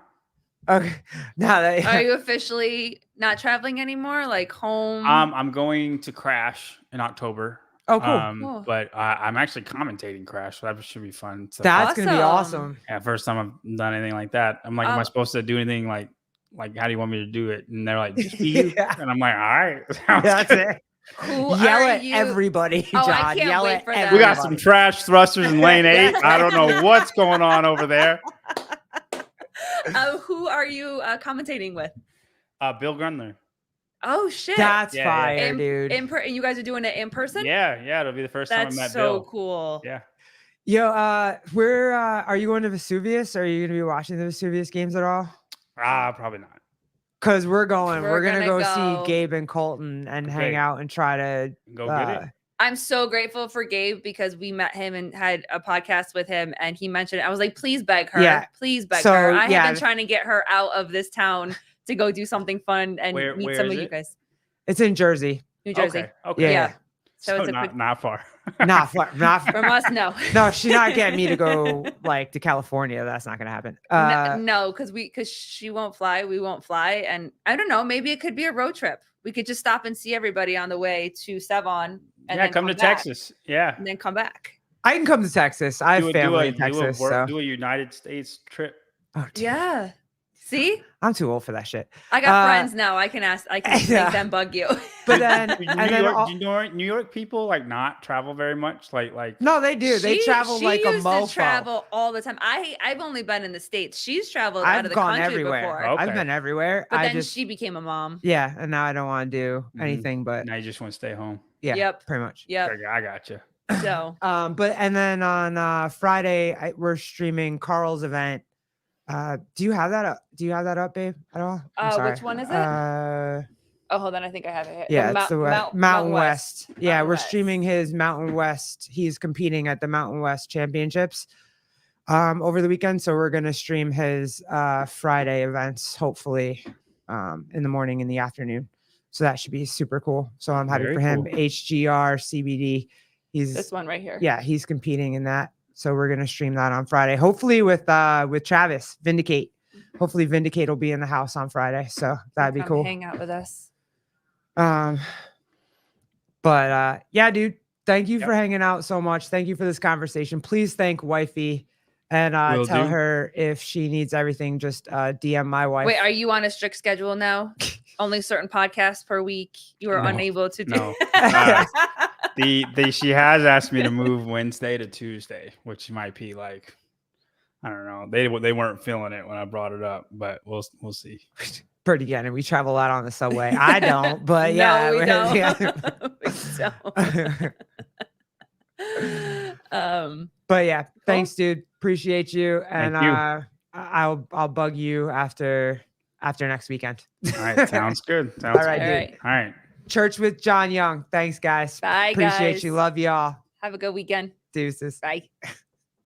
Okay, now that Are you officially not traveling anymore? Like home? I'm going to Crash in October. oh cool, Cool. But I'm actually commentating Crash, so that should be fun. So that's gonna be Awesome. awesome. yeah, first time I've done anything like that. I'm like, am I supposed to do anything like how do you want me to do it? And they're like, just be you. Yeah. And I'm like, all right. sounds That's good. it. Who Yell are at you? everybody, Oh, John. I can't Yell wait at for that. We got everybody. some trash thrusters in lane 8. I don't know what's going on over there. Who are you commentating with? Bill Grundler. Oh shit! That's Yeah, fire, dude. You guys are doing it in person? Yeah, it'll be the first time I That's met so Bill. cool. Yeah. Yo, where are you going to Vesuvius? Are you gonna be watching the Vesuvius games at all? Probably not. Because we're going. We're gonna go gonna see Gabe and Colton and hang Okay. out and try to Go get it. I'm so grateful for Gabe because we met him and had a podcast with him, and he mentioned it. I was like, please beg her. Yeah. Please beg So, her. I yeah. have been trying to get her out of this town to go do something fun and Where meet some is of you it? guys. It's in Jersey. New Jersey. Okay. Okay. Yeah. So, it's a not, quick not far. Not far. Not from us. No. No, she's not getting me to go to California. That's not gonna happen. No, because she won't fly. We won't fly, and I don't know. Maybe it could be a road trip. We could just stop and see everybody on the way to Sevon. And Yeah, then come to back, Texas. Yeah. and then come back. I can come to Texas. I have Do family a, in Texas. do so. a United States trip. Oh, dude. Yeah. See, I'm too old for that shit. I got Uh, friends now. I can yeah. make them bug you. But then, Do and then New York people like not travel very much? Like no, they do. They travel she like a used mofo. to travel all the time. I've only been in the States. She's traveled out I've of the gone country everywhere. before. Okay. I've been everywhere. But I then just she became a mom. yeah, and now I don't want to do Mhm. anything but now you just want to stay home. yeah, Yep. pretty much. Yep. I got you. So But and then on Friday we're streaming Carl's event. Do you have that up? Do you have that up, babe? At all? I'm sorry. which one is it? Oh, hold on. I think I have it. Yeah, it's the Mountain West. Yeah, Mountain we're West. streaming his Mountain West. He's competing at the Mountain West Championships over the weekend. So we're gonna stream his Friday events, hopefully in the morning, in the afternoon. So that should be super cool. So I'm happy Very for him. cool. HGR CBD. This He's one right here. yeah, he's competing in that. So we're gonna stream that on Friday. Hopefully with Travis, Vindicate. Hopefully Vindicate will be in the house on Friday. So that'd be Come cool. Hang out with us. But yeah, dude, thank you for hanging out so much. Thank you for this conversation. Please thank wifey and Will tell do. her if she needs everything, just DM my wife. Wait, are you on a strict schedule now? Only certain podcasts per week. You are No, unable to do. no. She has asked me to move Wednesday to Tuesday, which might be like, I don't know. They weren't feeling it when I brought it up, but we'll see. Pretty good. And we travel a lot on the subway. I don't, but yeah. No, we don't. Yeah. We don't. But yeah, thanks, dude. Appreciate you. And Thank you. I'll bug you after next weekend. All right, sounds good. Sounds All right, good. All dude. right. All right. Church with John Young. Thanks, guys. Bye, Appreciate guys. you. Love y'all. Have a good weekend. Deuces. Bye.